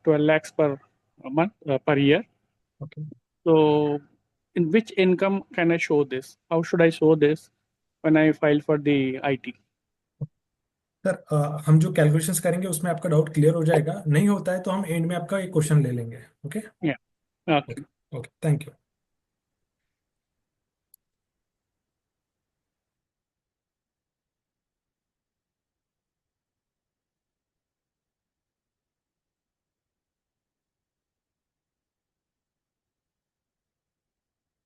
12 lakhs per month, per year. Okay. So, in which income can I show this? How should I show this when I file for the IT? Sir हम जो calculations करेंगे उसमें आपका doubt clear हो जाएगा, नहीं होता है तो हम एंड में आपका एक क्वेश्चन ले लेंगे। Okay. Yeah. Okay. Okay, thank you.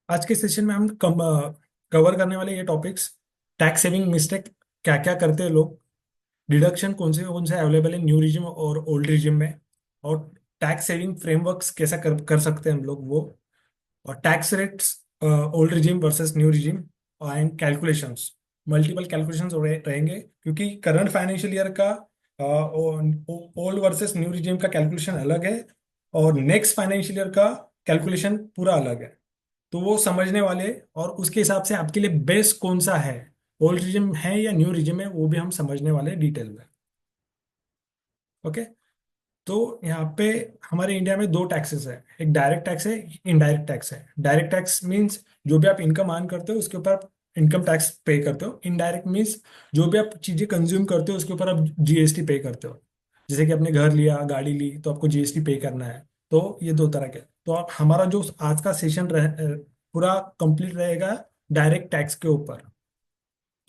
आज के सेशन में हम कवर करने वाले ये टॉपिक्स: टैक्स सेविंग मिस्टेक क्या क्या करते हैं लोग, डिडक्शन कौन से अवेलेबल है न्यू रिजिम और ओल्ड रिजिम में, और टैक्स सेविंग फ्रेमवर्क्स कैसा कर सकते हैं हम लोग वो, और tax rates old regime versus new regime, and calculations. Multiple calculations रहेंगे क्योंकि करंट फाइनेंशियल ईयर का ओल्ड वर्सेस न्यू रिजिम का कैलकुलेशन अलग है और नेक्स्ट फाइनेंशियल ईयर का कैलकुलेशन पूरा अलग है। तो वो समझने वाले और उसके हिसाब से आपके लिए बेस्ट कौन सा है, ओल्ड रिजिम है या न्यू रिजिम है, वो भी हम समझने वाले डिटेल में। ओके। तो यहाँ पे हमारे इंडिया में दो टैक्सेस है, एक डायरेक्ट टैक्स है, इनडायरेक्ट टैक्स है। डायरेक्ट टैक्स मीन्स जो भी आप इनकम अर्न करते हो उसके ऊपर आप इनकम टैक्स पे करते हो। इनडायरेक्ट मीन्स जो भी आप चीजें कंज्यूम करते हो उसके ऊपर आप जीएसटी पे करते हो। जैसे कि आपने घर लिया, गाड़ी ली, तो आपको जीएसटी पे करना है। तो ये दो तरह के। तो हमारा जो आज का सेशन पूरा कंप्लीट रहेगा डायरेक्ट टैक्स के ऊपर।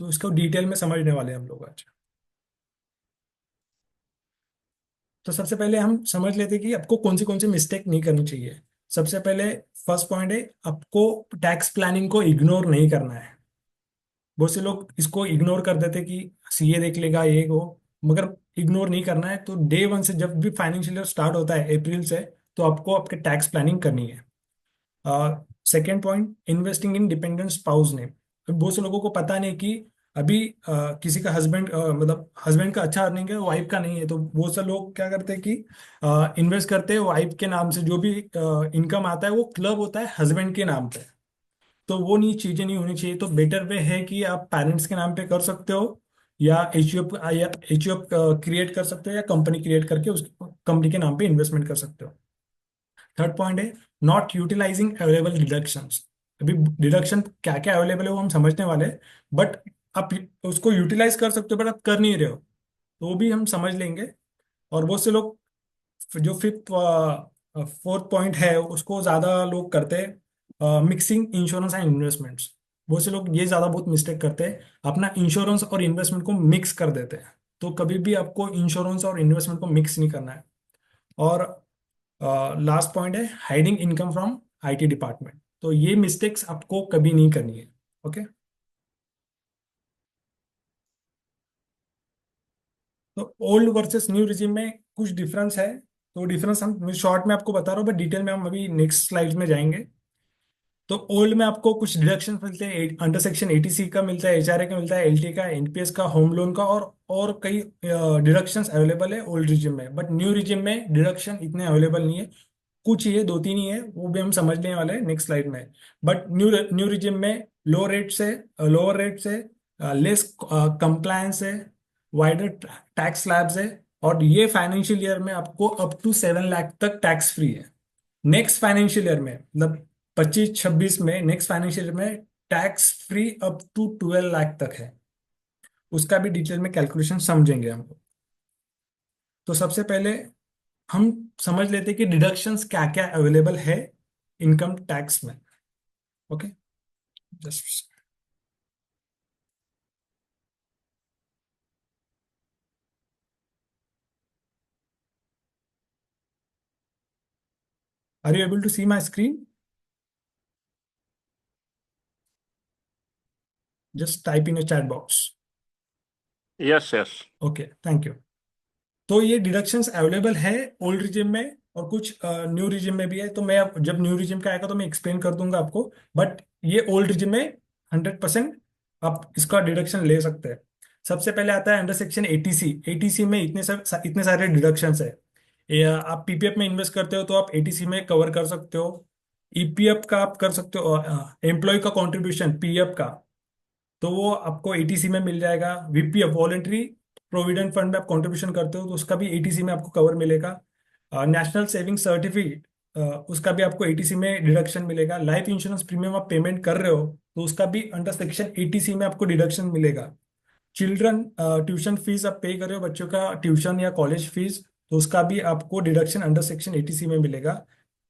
तो इसको डिटेल में समझने वाले हैं हम लोग आज। तो सबसे पहले हम समझ लेते हैं कि आपको कौन सी मिस्टेक नहीं करनी चाहिए। सबसे पहले फर्स्ट पॉइंट है, आपको टैक्स प्लानिंग को इग्नोर नहीं करना है। बहुत से लोग इसको इग्नोर कर देते कि सीए देख लेगा ये वो, मगर इग्नोर नहीं करना है। तो डे वन से जब भी फाइनेंशियल ईयर स्टार्ट होता है अप्रैल से, तो आपको आपके टैक्स प्लानिंग करनी है। Second point, investing in dependent spouse name. बहुत से लोगों को पता नहीं कि अभी किसी का हस्बैंड मतलब हस्बैंड का अच्छा अर्निंग है, वाइफ का नहीं है। तो बहुत से लोग क्या करते हैं कि इन्वेस्ट करते हैं वाइफ के नाम से, जो भी इनकम आता है वो क्लब होता है हस्बैंड के नाम पे। तो वो नहीं, चीजें नहीं होनी चाहिए। तो बेटर वे है कि आप पेरेंट्स के नाम पे कर सकते हो, या एचयूएफ क्रिएट कर सकते हो, या कंपनी क्रिएट करके उस कंपनी के नाम पे इन्वेस्टमेंट कर सकते हो। थर्ड पॉइंट है, नॉट यूटिलाइजिंग अवेलेबल डिडक्शंस। अभी डिडक्शन क्या क्या अवेलेबल है वो हम समझने वाले हैं, बट आप उसको यूटिलाइज कर सकते हो बट आप कर नहीं रहे हो, तो वो भी हम समझ लेंगे। और बहुत से लोग जो फिफ्थ फोर्थ पॉइंट है उसको ज्यादा लोग करते हैं, मिक्सिंग इंश्योरेंस एंड इन्वेस्टमेंट्स। बहुत से लोग ये ज्यादा बहुत मिस्टेक करते हैं, अपना इंश्योरेंस और इन्वेस्टमेंट को मिक्स कर देते हैं। तो कभी भी आपको इंश्योरेंस और इन्वेस्टमेंट को मिक्स नहीं करना है। और लास्ट पॉइंट है, hiding income from IT department. तो ये मिस्टेक्स आपको कभी नहीं करनी है। ओके। तो ओल्ड वर्सेस न्यू रिजिम में कुछ डिफरेंस है। तो डिफरेंस हम शॉर्ट में आपको बता रहा हूँ, बट डिटेल में हम अभी नेक्स्ट स्लाइड में जाएंगे। तो ओल्ड में आपको कुछ डिडक्शन मिलते हैं, अंडर सेक्शन एटीसी का मिलता है, एचआरए का मिलता है, एलटी का, एनपीएस का, होम लोन का, और कई डिडक्शंस अवेलेबल है ओल्ड रिजिम में। बट न्यू रिजिम में डिडक्शन इतने अवेलेबल नहीं है, कुछ ही है, दो तीन ही है, वो भी हम समझने वाले हैं नेक्स्ट स्लाइड में। बट न्यू रिजिम में लोअर रेट से लेस कंप्लायंस है, वाइडर टैक्स स्लैब्स है, और ये फाइनेंशियल ईयर में आपको अप टू 7 लाख तक टैक्स फ्री है। नेक्स्ट फाइनेंशियल ईयर में मतलब 25-26 में, नेक्स्ट फाइनेंशियल ईयर में tax free up to 12 lakh तक है। उसका भी डिटेल में कैलकुलेशन समझेंगे हम लोग। तो सबसे पहले हम समझ लेते हैं कि डिडक्शंस क्या क्या अवेलेबल है इनकम टैक्स में। Okay, just are you able to see my screen? Just type in a chat box. Yes, yes. Okay, thank you. तो ये डिडक्शंस अवेलेबल है ओल्ड रिजिम में, और कुछ न्यू रिजिम में भी है। तो मैं अब जब न्यू रिजिम का आएगा तो मैं एक्सप्लेन कर दूंगा आपको, बट ये ओल्ड रिजिम में 100% आप इसका डिडक्शन ले सकते हैं। सबसे पहले आता है अंडर सेक्शन एटीसी। एटीसी में इतने सारे डिडक्शंस है। आप पीपीएफ में इन्वेस्ट करते हो तो आप एटीसी में कवर कर सकते हो। ईपीएफ का आप कर सकते हो, एम्प्लॉय का कंट्रीब्यूशन पीएफ का, तो वो आपको एटीसी में मिल जाएगा। वीपीएफ, वॉलेंट्री प्रोविडेंट फंड में आप कंट्रीब्यूशन करते हो तो उसका भी एटीसी में आपको कवर मिलेगा। नेशनल सेविंग सर्टिफिकेट, उसका भी आपको एटीसी में डिडक्शन मिलेगा। लाइफ इंश्योरेंस प्रीमियम आप पेमेंट कर रहे हो तो उसका भी अंडर सेक्शन एटीसी में आपको डिडक्शन मिलेगा। चिल्ड्रन ट्यूशन फीस आप पे कर रहे हो, बच्चों का ट्यूशन या कॉलेज फीस, तो उसका भी आपको डिडक्शन अंडर सेक्शन एटीसी में मिलेगा।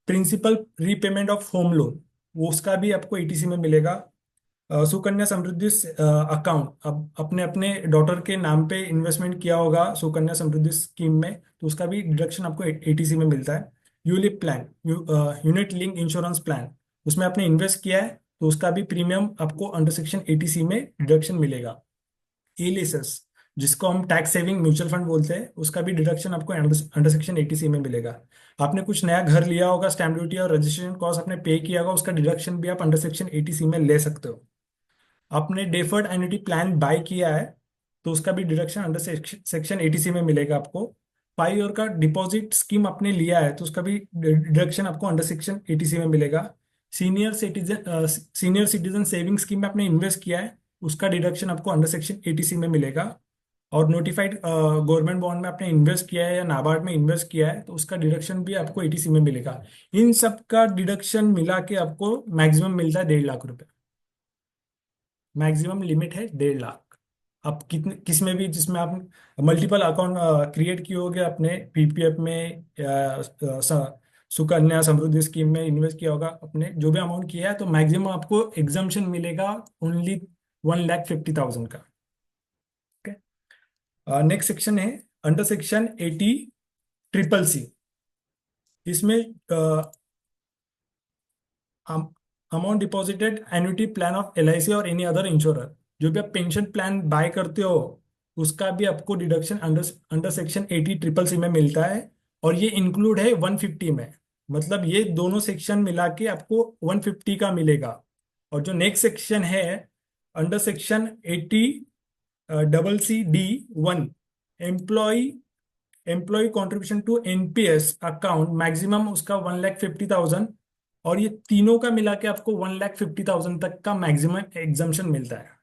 Principal repayment of home loan, वो उसका भी आपको एटीसी में मिलेगा। सुकन्या समृद्धि अकाउंट, अब अपने अपने डॉटर के नाम पे इन्वेस्टमेंट किया होगा सुकन्या समृद्धि स्कीम में, तो उसका भी डिडक्शन आपको एटीसी में मिलता है। ULIP plan, unit link insurance plan, उसमें आपने इन्वेस्ट किया है तो उसका भी प्रीमियम आपको अंडर सेक्शन एटीसी में डिडक्शन मिलेगा। एलिसस, जिसको हम टैक्स सेविंग म्यूचुअल फंड बोलते हैं, उसका भी डिडक्शन आपको अंडर सेक्शन एटीसी में मिलेगा। आपने कुछ नया घर लिया होगा, स्टैम्प ड्यूटी और रजिस्ट्रेशन कॉस्ट आपने पे किया होगा, उसका डिडक्शन भी आप अंडर सेक्शन एटीसी में ले सकते हो। आपने डेफर्ड एन्युटी प्लान बाय किया है तो उसका भी डिडक्शन अंडर सेक्शन एटीसी में मिलेगा आपको। 5 ईयर का डिपॉजिट स्कीम आपने लिया है तो उसका भी डिडक्शन आपको अंडर सेक्शन एटीसी में मिलेगा। सीनियर सिटीजन सेविंग स्कीम में आपने इन्वेस्ट किया है, उसका डिडक्शन आपको अंडर सेक्शन एटीसी में मिलेगा। और नोटिफाइड गवर्नमेंट बॉन्ड में आपने इन्वेस्ट किया है या नाबार्ड में इन्वेस्ट किया है तो उसका डिडक्शन भी आपको एटीसी में मिलेगा। इन सब का डिडक्शन मिला के आपको मैक्सिमम मिलता है 1.5 लाख रुपए। मैक्सिमम लिमिट है 1.5 लाख। आप कितने किस में भी, जिसमें आप मल्टीपल अकाउंट क्रिएट किए होगे अपने पीपीएफ में या सुकन्या समृद्धि स्कीम में इन्वेस्ट किया होगा, अपने जो भी अमाउंट किया है, तो मैक्सिमम आपको एग्जाम्पशन मिलेगा ओनली 1,50,000 का। नेक्स्ट सेक्शन है अंडर सेक्शन 80CCC। इसमें amount deposited annuity plan of LIC और एनी अदर इंश्योरर, जो भी आप पेंशन प्लान बाय करते हो उसका भी आपको deduction under under section 80CCC में मिलता है। और ये इंक्लूड है 150 में, मतलब ये दोनों सेक्शन मिला के आपको 150 का मिलेगा। और जो नेक्स्ट सेक्शन है under section 80CC D1, employee employee contribution to NPS account, maximum उसका 1,50,000। और ये तीनों का मिला के आपको 1,50,000 तक का मैक्सिमम एग्जाम्पशन मिलता है।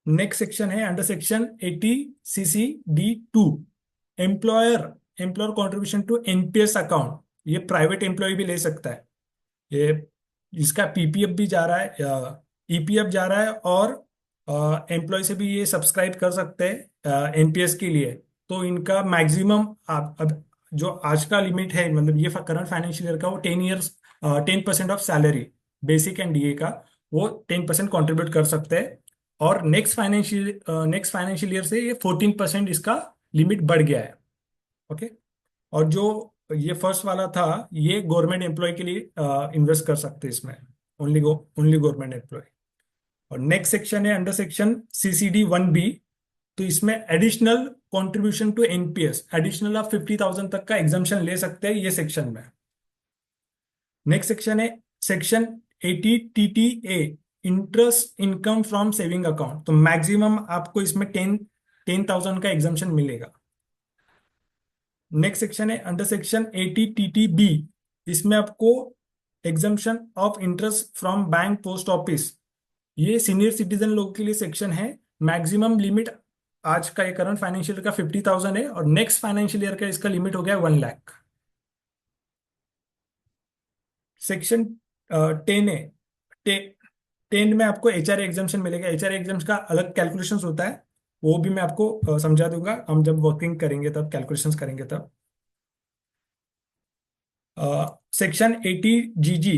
नेक्स्ट सेक्शन है under section 80CC D2, employer employer contribution to NPS account. ये प्राइवेट एम्प्लॉय भी ले सकता है, ये इसका पीपीएफ भी जा रहा है, ईपीएफ जा रहा है, और एम्प्लॉय से भी ये सब्सक्राइब कर सकते हैं एनपीएस के लिए। तो इनका मैक्सिमम आप अब जो आज का लिमिट है, मतलब ये करंट फाइनेंशियल ईयर का, वो 10 years 10% of salary basic and DA का, वो 10% कॉन्ट्रीब्यूट कर सकते हैं। और नेक्स्ट फाइनेंशियल ईयर से ये 14% इसका लिमिट बढ़ गया है। ओके। और जो ये फर्स्ट वाला था, ये गवर्नमेंट एम्प्लॉय के लिए इन्वेस्ट कर सकते हैं इसमें, ओनली गवर्नमेंट एम्प्लॉय। और नेक्स्ट सेक्शन है अंडर सेक्शन CCD1B। तो इसमें additional contribution to NPS, additional आप 50,000 तक का एग्जाम्पशन ले सकते हैं ये सेक्शन में। नेक्स्ट सेक्शन है section 80TTA, interest income from saving account. तो मैक्सिमम आपको इसमें 10,000 का एग्जाम्पशन मिलेगा। नेक्स्ट सेक्शन है अंडर सेक्शन 80TTB, इसमें आपको exemption of interest from bank post office, ये सीनियर सिटीजन लोग के लिए सेक्शन है। मैक्सिमम लिमिट आज का ये करंट फाइनेंशियल ईयर का 50,000 है, और नेक्स्ट फाइनेंशियल ईयर का इसका लिमिट हो गया 1 लाख। सेक्शन 10 है, 10 में आपको एचआरए एग्जाम्पशन मिलेगा। एचआरए एग्जाम्स का अलग कैलकुलेशंस होता है, वो भी मैं आपको समझा दूंगा, हम जब वर्किंग करेंगे तब कैलकुलेशंस करेंगे तब। सेक्शन 80GG,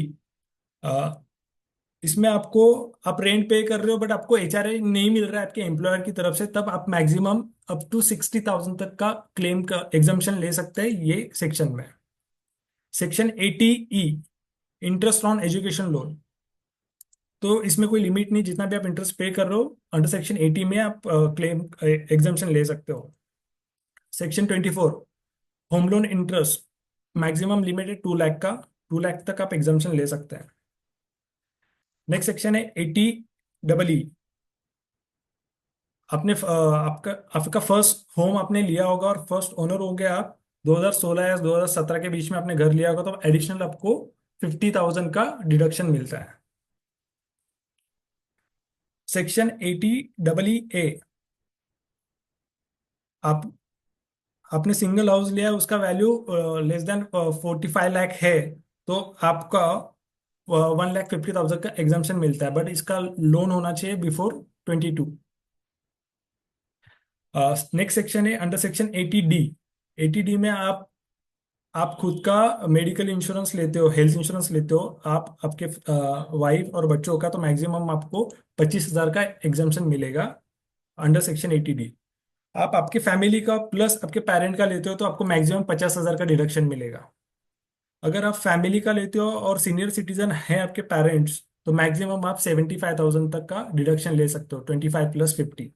इसमें आपको, आप रेंट पे कर रहे हो बट आपको एचआरए नहीं मिल रहा है आपके एम्प्लॉयर की तरफ से, तब आप मैक्सिमम अप टू 60,000 तक का क्लेम का एग्जाम्पशन ले सकते हैं ये सेक्शन में। Section 80E, interest on education loan, तो इसमें कोई लिमिट नहीं, जितना भी आप इंटरेस्ट पे कर रहे हो अंडर सेक्शन 80 में आप क्लेम एग्जाम्पशन ले सकते हो। Section 24, home loan interest, maximum limit है 2 लाख का, 2 लाख तक आप एग्जाम्पशन ले सकते हैं। नेक्स्ट सेक्शन है 80EE, आपने आपका आपका फर्स्ट होम आपने लिया होगा और फर्स्ट ओनर हो गया आप 2016 या 2017 के बीच में आपने घर लिया होगा, तो एडिशनल आपको 50,000 का डिडक्शन मिलता है। सेक्शन 80EE, आप आपने सिंगल हाउस लिया है, उसका वैल्यू लेस देन 45 लाख है, तो आपका 1,50,000 का एग्जाम्शन मिलता है, बट इसका लोन होना चाहिए बिफोर 22। नेक्स्ट सेक्शन है अंडर सेक्शन 80D। 80D में आप खुद का मेडिकल इंश्योरेंस लेते हो, हेल्थ इंश्योरेंस लेते हो, आप आपके वाइफ और बच्चों का, तो मैक्सिमम आपको 25,000 का एग्जाम्शन मिलेगा अंडर सेक्शन 80D। आप आपके फैमिली का प्लस आपके पेरेंट का लेते हो तो आपको मैक्सिमम 50,000 का डिडक्शन मिलेगा। अगर आप फैमिली का लेते हो और सीनियर सिटीजन है आपके पेरेंट्स, तो मैक्सिमम आप 75,000 तक का डिडक्शन ले सकते हो, 25 + 50।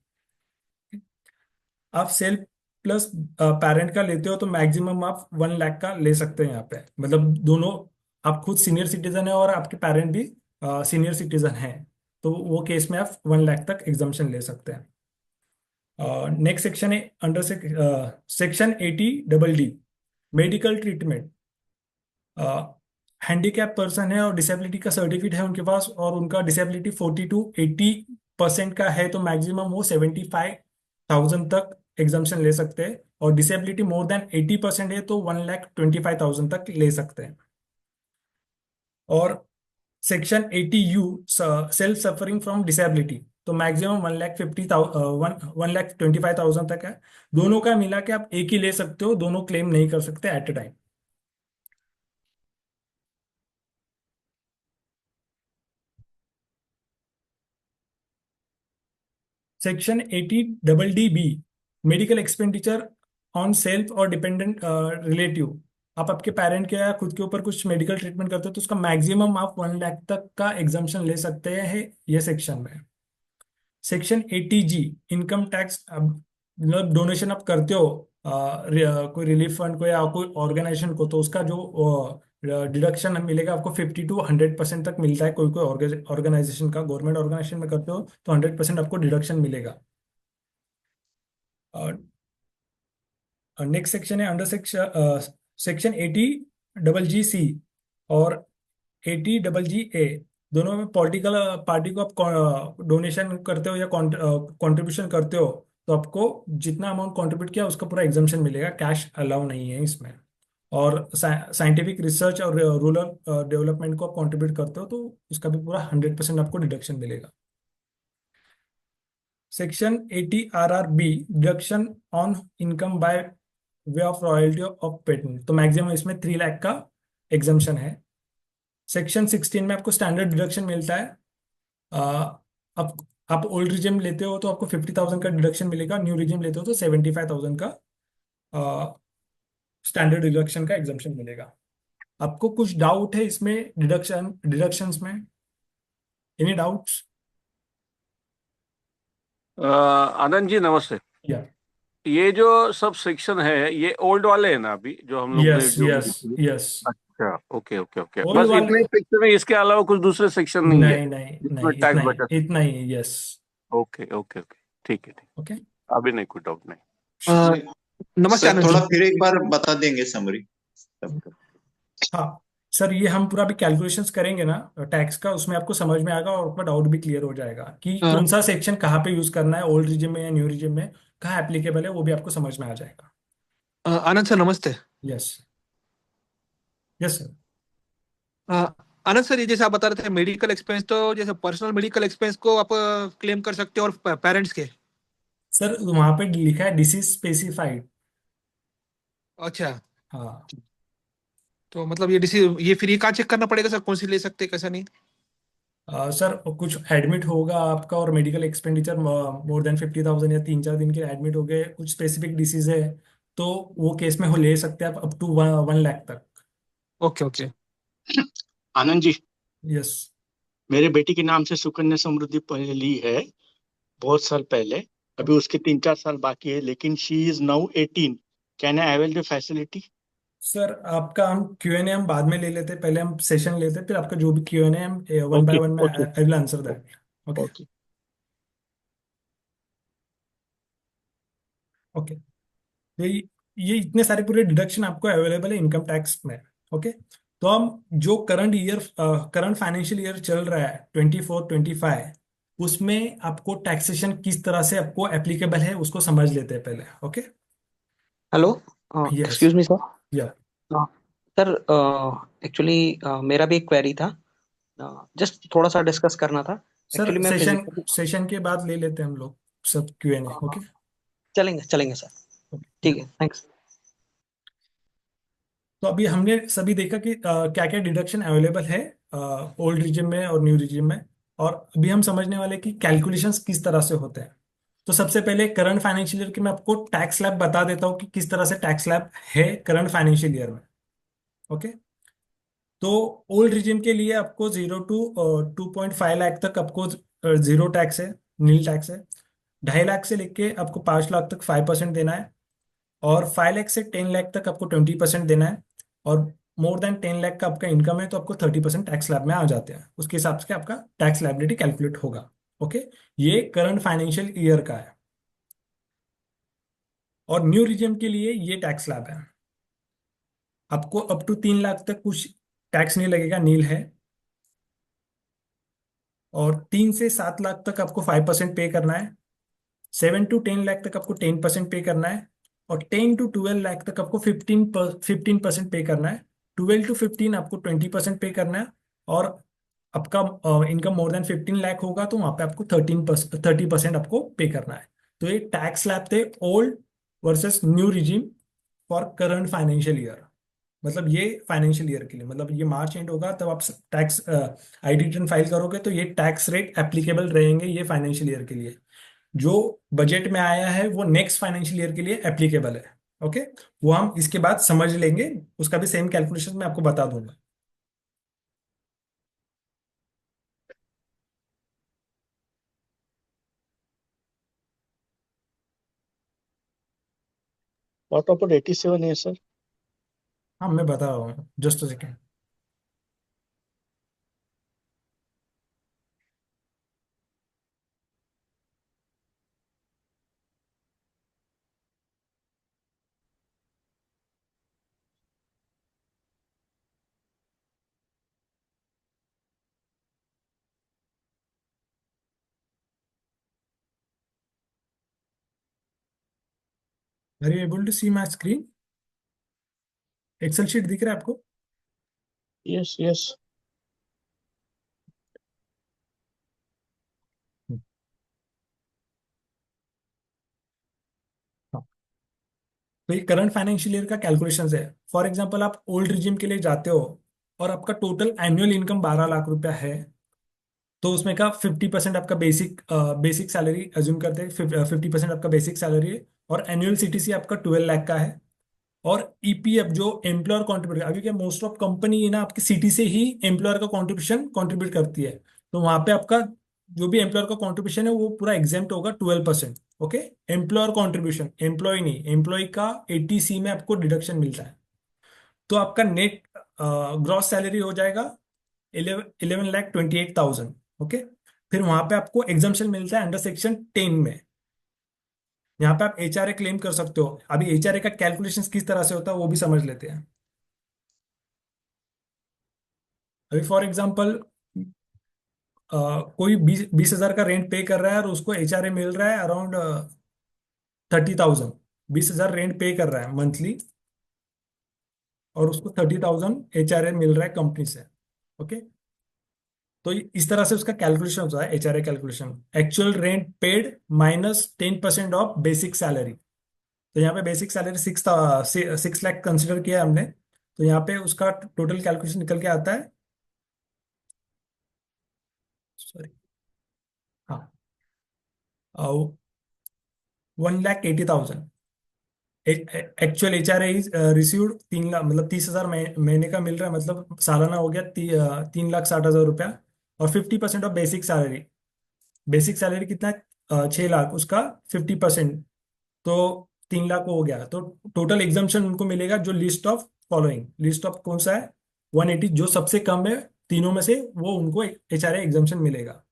आप सेल्फ प्लस पेरेंट का लेते हो तो मैक्सिमम आप 1 लाख का ले सकते हैं यहाँ पे, मतलब दोनों, आप खुद सीनियर सिटीजन है और आपके पेरेंट भी सीनियर सिटीजन है, तो वो केस में आप 1 लाख तक एग्जाम्शन ले सकते हैं। नेक्स्ट सेक्शन है under section 80DD, medical treatment. Handicap person है और डिसेबिलिटी का सर्टिफिकेट है उनके पास, और उनका डिसेबिलिटी 40 to 80% का है, तो मैक्सिमम वो 75,000 तक एग्जाम्शन ले सकते हैं, और डिसेबिलिटी मोर देन 80% है तो 1,25,000 तक ले सकते हैं। और section 80U, self suffering from disability, तो मैक्सिमम 1,25,000 तक है। दोनों का मिला के आप एक ही ले सकते हो, दोनों क्लेम नहीं कर सकते at a time. Section 80DD medical expenditure on self और डिपेंडेंट रिलेटिव। आप आपके पेरेंट के या खुद के ऊपर कुछ मेडिकल ट्रीटमेंट करते हो तो उसका मैक्सिमम आप 1 लाख तक का एग्जाम्शन ले सकते हैं ये सेक्शन में। सेक्शन 80G इनकम टैक्स, मतलब डोनेशन आप करते हो कोई रिलीफ फंड को या कोई ऑर्गेनाइजेशन को, तो उसका जो डिडक्शन मिलेगा आपको 50 to 100% तक मिलता है। कोई कोई ऑर्गेनाइजेशन का, गवर्नमेंट ऑर्गेनाइजेशन में करते हो तो 100% आपको डिडक्शन मिलेगा। नेक्स्ट सेक्शन है अंडर सेक्शन 80GG और 80GG। दोनों में पॉलिटिकल पार्टी को आप डोनेशन करते हो या कंट्रीब्यूशन करते हो, तो आपको जितना अमाउंट कंट्रीब्यूट किया उसका पूरा एग्जाम्शन मिलेगा, कैश अलाउ नहीं है इसमें। और साइंटिफिक रिसर्च और रूरल डेवलपमेंट को आप कंट्रीब्यूट करते हो तो उसका भी पूरा 100% आपको डिडक्शन मिलेगा। Section 80RRB deduction on income by way of royalty of patent, तो मैक्सिमम इसमें 3 लाख का एग्जाम्शन है। सेक्शन 16 में आपको स्टैंडर्ड डिडक्शन मिलता है। आ, आप ओल्ड रिजिम लेते हो तो आपको 50,000 का डिडक्शन मिलेगा, न्यू रिजिम लेते हो तो 75,000 का स्टैंडर्ड डिडक्शन का एग्जाम्शन मिलेगा। आपको कुछ डाउट है इसमें डिडक्शंस में? Any doubts? आनंद जी नमस्ते। या ये जो सब सेक्शन है ये ओल्ड वाले हैं ना अभी जो हम लोग ने यस जो यस यस। अच्छा okay okay okay, old bus वाले, इतने ही सेक्शन है, इसके अलावा कुछ दूसरे सेक्शन नहीं है नहीं नहीं जिसमें नहीं, टैक्स इतना ही बचा इतना सकते? ही, यस। ओके ओके ओके, ठीक है ठीक। ओके। अभी नहीं, कोई डाउट नहीं। अ, नमस्ते सर आनंद थोड़ा जी। फिर एक बार बता देंगे समरी सबका? हाँ सर, ये हम पूरा भी कैलकुलेशंस करेंगे ना टैक्स का, उसमें आपको समझ में आएगा और आपका डाउट भी क्लियर हो जाएगा कि अ, कौन सा सेक्शन कहाँ पे यूज करना है, ओल्ड रिजिम में या न्यू रिजिम में, कहाँ एप्लीकेबल है, वो भी आपको समझ में आ जाएगा। आनंद सर नमस्ते। Yes yes sir. Uh, Anand sir, ये जैसे आप बता रहे थे मेडिकल एक्सपेंस, तो जैसे पर्सनल मेडिकल एक्सपेंस को आप क्लेम कर सकते हो और पेरेंट्स के? सर वहाँ पे लिखा है डिसीज स्पेसिफाइड। अच्छा, हाँ। तो मतलब ये फिर ये कहाँ चेक करना पड़ेगा सर, कौन सी ले सकते हैं कैसा नहीं? सर कुछ एडमिट होगा आपका और मेडिकल एक्सपेंडिचर मोर देन 50,000 या 3-4 दिन के एडमिट हो गए, कुछ स्पेसिफिक डिसीज है, तो वो केस में वो ले सकते हैं आप अप टू 1 लाख तक। Okay okay. Anand ji, yes. मेरे बेटी के नाम से सुकन्या समृद्धि पहले ली है बहुत साल पहले। अभी उसके 3-4 साल बाकी है, लेकिन she is now 18। Can I avail the facility? Sir आपका हम Q&A हम बाद में ले लेते, पहले हम सेशन लेते, फिर आपका जो भी Q&A हम वन बाय ओके वन में okay I will answer that. Okay okay. Okay. ये ये इतने सारे पूरे डिडक्शन आपको अवेलेबल है इनकम टैक्स में। ओके। तो हम जो करंट फाइनेंशियल ईयर चल रहा है 24-25, उसमें आपको टैक्सेशन किस तरह से आपको एप्लीकेबल है उसको समझ लेते हैं पहले। Okay. Hello. Yes. Excuse me sir. या सर, एक्चुअली मेरा भी एक क्वेरी था। जस्ट थोड़ा सा डिस्कस करना था। सर, एक्चुअली मैं सेशन फिजिकल। सेशन के बाद ले लेते हैं हम लोग सब Q&A। ओके। चलेंगे चलेंगे सर। ठीक है, थैंक्स। तो अभी हमने सभी देखा कि क्या क्या डिडक्शन अवेलेबल है ओल्ड रिजिम में और न्यू रिजिम में। और अभी हम समझने वाले कि कैलकुलेशंस किस तरह से होते हैं। तो सबसे पहले करंट फाइनेंशियल ईयर की मैं आपको टैक्स स्लैब बता देता हूँ कि किस तरह से टैक्स स्लैब है करंट फाइनेंशियल ईयर में। ओके। तो ओल्ड रिजिम के लिए आपको 0 to 2.5 लाख तक आपको जीरो टैक्स है, नील टैक्स है। 2.5 लाख से लेके आपको 5 लाख तक 5% देना है। और 5 लाख से 10 लाख तक आपको 20% देना है। और मोर देन 10 लाख का आपका इनकम है तो आपको 30% टैक्स स्लैब में आ जाते हैं। उसके हिसाब से आपका टैक्स लायबिलिटी कैलकुलेट होगा। ओके। ये करंट फाइनेंशियल ईयर का है। और न्यू रिजिम के लिए ये टैक्स स्लैब है। आपको अप टू 3 लाख तक कुछ टैक्स नहीं लगेगा, नील है। और 3 से 7 लाख तक आपको 5% पे करना है। 7 to 10 लाख तक आपको 10% पे करना है। और 10 to 12 लाख तक आपको 15% पे करना है। 12 to 15 आपको 20% पे करना है। और आपका इनकम मोर देन 15 लाख होगा तो वहां पे आपको 30% आपको पे करना है। तो ये टैक्स स्लैब थे old versus new regime for current financial year. मतलब ये फाइनेंशियल ईयर के लिए, मतलब ये मार्च एंड होगा तब आप टैक्स आईडी रिटर्न फाइल करोगे तो ये टैक्स रेट एप्लीकेबल रहेंगे ये फाइनेंशियल ईयर के लिए। जो बजट में आया है वो नेक्स्ट फाइनेंशियल ईयर के लिए एप्लीकेबल है। ओके। वो हम इसके बाद समझ लेंगे, उसका भी सेम कैलकुलेशन मैं आपको बता दूंगा। व्हाट अबाउट 87 है सर? हाँ, मैं बता रहा हूँ, just a second. Are you able to see my screen? Excel sheet दिख रहा है आपको? Yes yes. हाँ। तो ये करंट फाइनेंशियल ईयर का कैलकुलेशन है। फॉर एग्जाम्पल आप ओल्ड रिजिम के लिए जाते हो और आपका टोटल एनुअल इनकम 12 लाख रुपया है। तो उसमें का 50% आपका बेसिक सैलरी अज्यूम करते हैं। 50% आपका बेसिक सैलरी है। और एनुअल सीटीसी आपका 12 लाख का है। और ईपीएफ जो एम्प्लॉयर कॉन्ट्रीब्यूट, अभी क्या मोस्ट ऑफ कंपनी है ना आपकी सिटी से ही एम्प्लॉयर का कॉन्ट्रीब्यूशन कंट्रीब्यूट करती है। तो वहां पे आपका जो भी एम्प्लॉयर का कॉन्ट्रीब्यूशन है वो पूरा एग्जेम्प्ट होगा 12%। ओके। एम्प्लॉयर कॉन्ट्रीब्यूशन, एम्प्लॉय नहीं, एम्प्लॉय का 80C में आपको डिडक्शन मिलता है। तो आपका नेट ग्रॉस सैलरी हो जाएगा 11,28,000। ओके। फिर वहां पे आपको एग्जाम्पशन मिलता है अंडर सेक्शन 10 में। यहाँ पे आप एचआरए क्लेम कर सकते हो। अभी एचआरए का कैलकुलेशन किस तरह से होता है वो भी समझ लेते हैं। अभी फॉर एग्जांपल कोई 20,000 का रेंट पे कर रहा है और उसको एचआरए मिल रहा है अराउंड 30,000। 20,000 रेंट पे कर रहा है मंथली और उसको 30,000 एचआरए मिल रहा है कंपनी से। ओके। तो इस तरह से उसका कैलकुलेशन होता है HRA calculation, actual rent paid minus 10% of basic salary. तो यहाँ पे बेसिक सैलरी 6 लाख कंसिडर किया है हमने। तो यहाँ पे उसका टोटल कैलकुलेशन निकल के आता है। सॉरी। हाँ। 1,80,000 actual HRA is received 3 lakh, मतलब 30,000 महीने का मिल रहा है, मतलब सालाना हो गया 3,60,000 रुपया। और 50% of basic salary. Basic salary कितना है? 6 लाख, उसका 50%। तो 3 लाख हो गया। तो टोटल एग्जाम्पशन उनको मिलेगा जो list of following, list of कौन सा है? 180, जो सबसे कम है तीनों में से वो उनको एचआरए एग्जाम्पशन मिलेगा।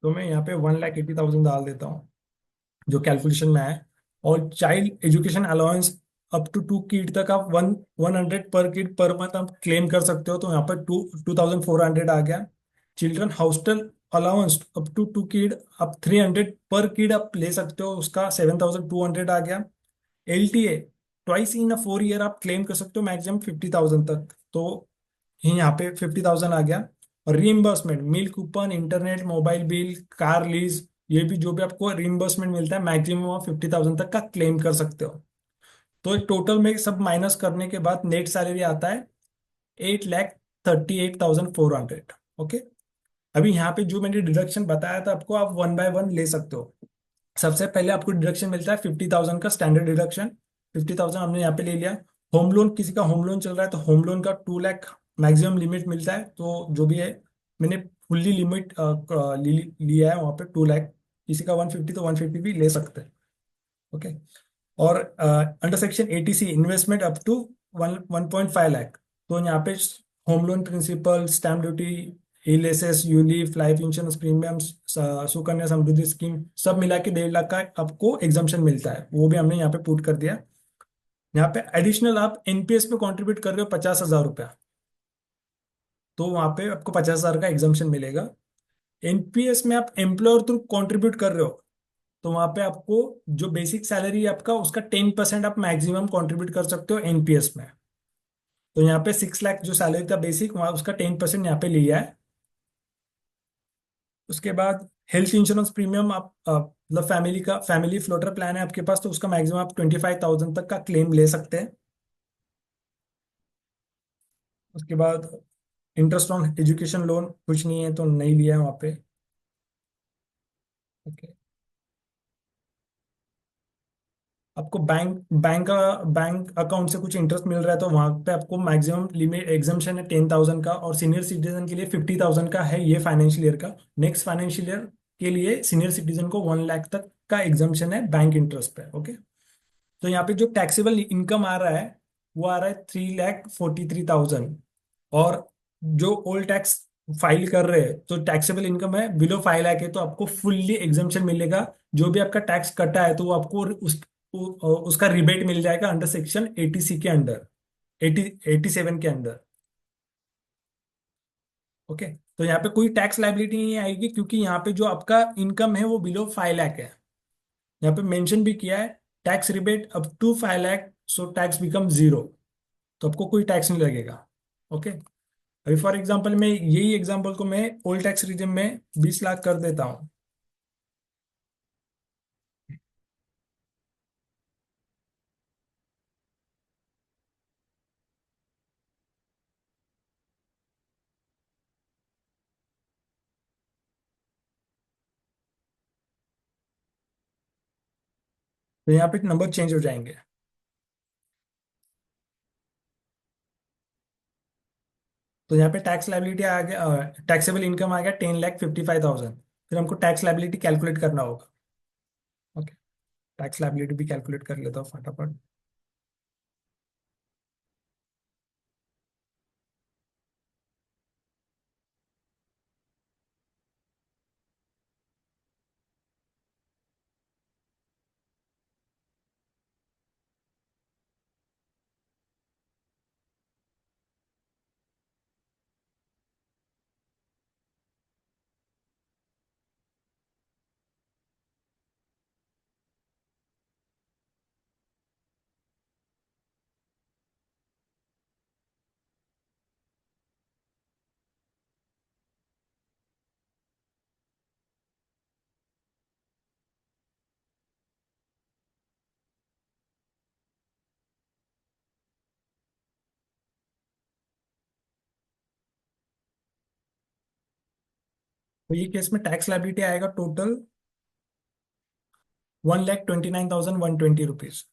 तो मैं यहाँ पे 1,80,000 डाल देता हूँ जो कैलकुलेशन में है। और child education allowance up to 2 kid तक आप 100 पर किड पर मंथ आप क्लेम कर सकते हो, तो यहाँ पर 2400 आ गया। Children hostel allowance up to 2 kid आप 300 पर किड आप ले सकते हो, उसका 7200 आ गया। LTA twice in a 4 year आप क्लेम कर सकते हो मैक्सिमम 50,000 तक, तो यहाँ पे 50,000 आ गया। और reimbursement meal coupon, internet, mobile bill, car lease, ये भी जो भी आपको रीइंबर्समेंट मिलता है मैक्सिमम आप 50,000 तक का क्लेम कर सकते हो। तो टोटल में सब माइनस करने के बाद नेट सैलरी आता है 8,38,400। ओके, अभी यहाँ पे जो मैंने डिडक्शन बताया था आपको, आप वन बाय वन ले सकते हो। सबसे पहले आपको डिडक्शन मिलता है 50,000 का स्टैंडर्ड डिडक्शन। 50,000 हमने यहाँ पे ले लिया। होम लोन, किसी का होम लोन चल रहा है तो होम लोन का 2 लाख मैक्सिमम लिमिट मिलता है, तो जो भी है मैंने फुल्ली लिमिट लिया है वहाँ पे 2 लाख। किसी का 150 तो 150 भी ले सकते हैं। ओके, और under section 80C investment up to 1.5 lakh, तो यहाँ पे home loan principal, stamp duty, ELSS, ULIP, life insurance premiums, Sukanya Samriddhi scheme सब मिला के 1.5 लाख का आपको एग्जाम्पशन मिलता है, वो भी हमने यहाँ पे पुट कर दिया। यहाँ पे एडिशनल आप एनपीएस पे कंट्रीब्यूट कर रहे हो 50,000 रुपया, तो वहाँ पे आपको 50,000 का एग्जाम्पशन मिलेगा। एनपीएस में आप एम्प्लॉयर थ्रू कंट्रीब्यूट कर रहे हो, तो वहां पे आपको जो बेसिक सैलरी है आपका, उसका 10% आप मैक्सिमम कंट्रीब्यूट कर सकते हो एनपीएस में। तो यहाँ पे 6 लाख जो सैलरी था बेसिक, वहां उसका 10% यहाँ पे लिया है। उसके बाद हेल्थ इंश्योरेंस प्रीमियम आप मतलब फैमिली फ्लोटर प्लान है आपके पास, तो उसका मैक्सिमम आप 25,000 तक का क्लेम ले सकते हैं। उसके बाद इंटरेस्ट ऑन एजुकेशन लोन कुछ नहीं है तो नहीं लिया है वहाँ पे। ओके, आपको बैंक अकाउंट से कुछ इंटरेस्ट मिल रहा है तो वहां पे आपको मैक्सिमम लिमिट एग्जाम्पशन है 10,000 का, और सीनियर सिटीजन के लिए 50,000 का है ये फाइनेंशियल ईयर का। नेक्स्ट फाइनेंशियल ईयर के लिए सीनियर सिटीजन को 1 लाख तक का एग्जाम्पशन है बैंक इंटरेस्ट पे। ओके, तो यहाँ पे जो टैक्सेबल इनकम आ रहा है वो आ रहा है 3,43,000, और जो ओल्ड टैक्स फाइल कर रहे हैं तो टैक्सेबल इनकम है बिलो 5 लाख है, तो आपको फुल्ली एग्जाम्पशन मिलेगा। जो भी आपका टैक्स कटा है तो वो आपको उसका रिबेट मिल जाएगा अंडर सेक्शन 80C के अंडर, 87 के अंडर। ओके, तो यहाँ पे कोई टैक्स लाइबिलिटी नहीं आएगी, क्योंकि यहाँ पे जो आपका इनकम है वो बिलो 5 लाख है। यहाँ पे मेंशन भी किया है tax rebate up to 5 lakh, so tax become 0, तो आपको कोई टैक्स नहीं लगेगा। ओके, अभी फॉर एग्जांपल मैं यही एग्जांपल को मैं ओल्ड टैक्स रिजिम में 20 लाख कर देता हूँ। तो यहाँ पे नंबर चेंज हो जाएंगे। तो यहाँ पे टैक्स लाइबिलिटी आ गया, टैक्सेबल इनकम आ गया 10,55,000। फिर हमको टैक्स लाइबिलिटी कैलकुलेट करना होगा। ओके, टैक्स लाइबिलिटी भी कैलकुलेट कर लेता हूँ फटाफट। तो ये केस में टैक्स लाइबिलिटी आएगा टोटल 1,29,120 रुपीज,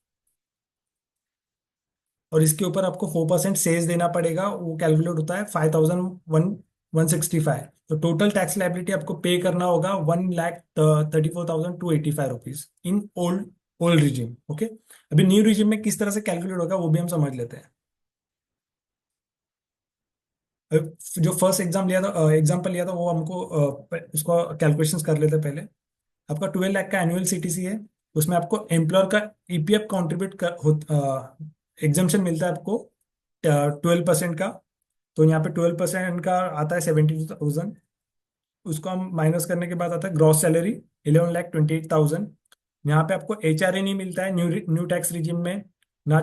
और इसके ऊपर आपको 4% सेस देना पड़ेगा, वो कैलकुलेट होता है 5,165। तो टोटल टैक्स लाइबिलिटी आपको पे करना होगा 1,34,285 rupees in old old regime. Okay, अभी न्यू रिजिम में किस तरह से कैलकुलेट होगा वो भी हम समझ लेते हैं। जो फर्स्ट एग्जाम्पल लिया था वो हमको उसको कैलकुलेशंस कर लेते हैं पहले। आपका 12 लाख का एनुअल सीटीसी है, उसमें आपको एम्प्लॉयर का ईपीएफ कॉन्ट्रीब्यूट कर एग्जाम्शन मिलता है आपको 12% का। तो यहाँ पे 12% का आता है 72,000। उसको हम माइनस करने के बाद आता है ग्रॉस सैलरी 11,28,000। यहाँ पे आपको एचआरए नहीं मिलता है न्यू न्यू टैक्स रिजिम में, ना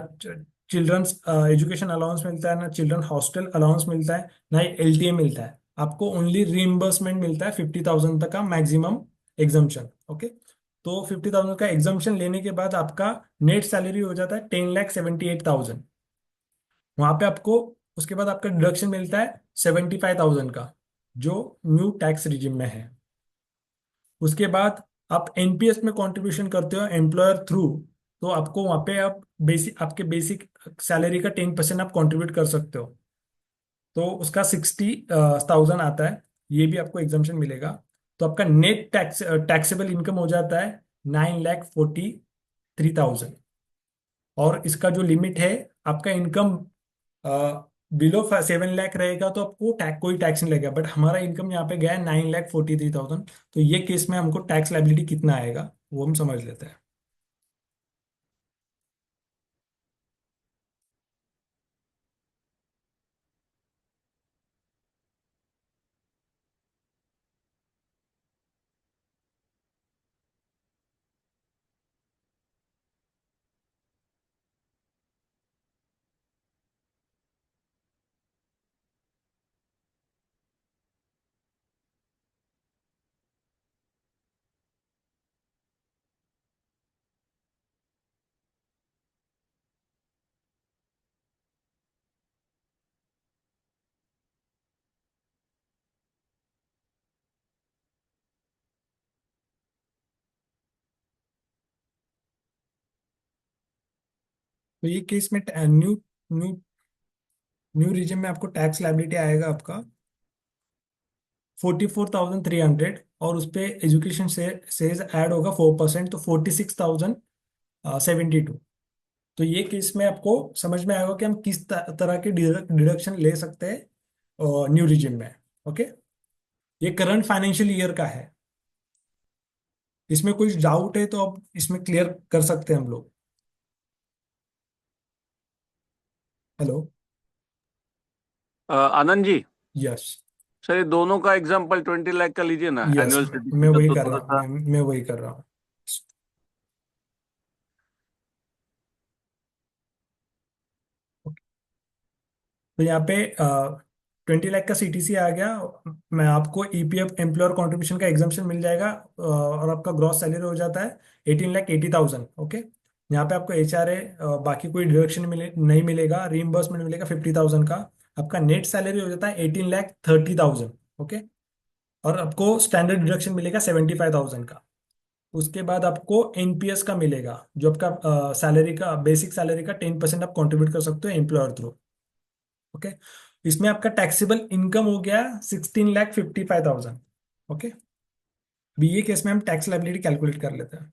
चिल्ड्रंस एजुकेशन अलाउंस मिलता है, ना चिल्ड्रन हॉस्टल अलाउंस मिलता है, ना ही एलटीए मिलता है। आपको ओनली रीइंबर्समेंट मिलता है 50,000 तक का मैक्सिमम एग्जाम्शन। ओके, तो 50,000 का एग्जाम्शन लेने के बाद आपका नेट सैलरी हो जाता है 10,78,000। वहां पे आपको उसके बाद आपका डिडक्शन मिलता है 75,000 का, जो न्यू टैक्स रिजिम में है। उसके बाद आप एनपीएस में कंट्रीब्यूशन करते हो एम्प्लॉयर थ्रू, तो आपको वहां पे आप बेसिक आपके बेसिक सैलरी का 10% आप कंट्रीब्यूट कर सकते हो। तो उसका 60,000 आता है, ये भी आपको एग्जाम्शन मिलेगा। तो आपका नेट टैक्सेबल इनकम हो जाता है 9,43,000। और इसका जो लिमिट है, आपका इनकम बिलो 7 लाख रहेगा तो आपको कोई टैक्स नहीं लगेगा। बट हमारा इनकम यहाँ पे गया है 9,43,000। तो ये केस में हमको टैक्स लाइबिलिटी कितना आएगा वो हम समझ लेते हैं। तो ये केस में न्यू न्यू न्यू रीजन में आपको टैक्स लाइबिलिटी आएगा आपका 44,300, और उस पे एजुकेशन से सेज ऐड होगा 4%, तो 46,072। तो ये केस में आपको समझ में आएगा कि हम किस तरह के डिडक्शन ले सकते हैं न्यू रीजन में। ओके, ये करंट फाइनेंशियल ईयर का है। इसमें कुछ डाउट है तो अब इसमें क्लियर कर सकते हैं हम लोग। हेलो। आनंद जी, यस। सर ये दोनों का एग्जांपल 20 लाख का लीजिए ना, यस, एनुअल मैं सीटीसी का, वही तो कर थोड़ा रहा सा। हूँ, मैं वही कर रहा हूँ। तो यहाँ पे 20 लाख का सीटीसी आ गया। मैं आपको ईपीएफ एम्प्लॉयर कॉन्ट्रीब्यूशन का एग्जाम्पशन मिल जाएगा, और आपका ग्रॉस सैलरी हो जाता है 18,80,000। ओके, यहाँ पे आपको एचआरए बाकी कोई डिडक्शन नहीं मिलेगा, रीइंबर्समेंट मिलेगा 50,000 का। आपका नेट सैलरी हो जाता है 18,30,000। ओके, और आपको स्टैंडर्ड डिडक्शन मिलेगा 75,000 का। उसके बाद आपको एनपीएस का मिलेगा, जो आपका सैलरी का बेसिक सैलरी का 10% आप कंट्रीब्यूट कर सकते हो एम्प्लॉयर थ्रू। ओके, इसमें आपका टैक्सेबल इनकम हो गया 16,55,000। ओके, अभी ये केस में हम टैक्स लाइबिलिटी कैलकुलेट कर लेते हैं।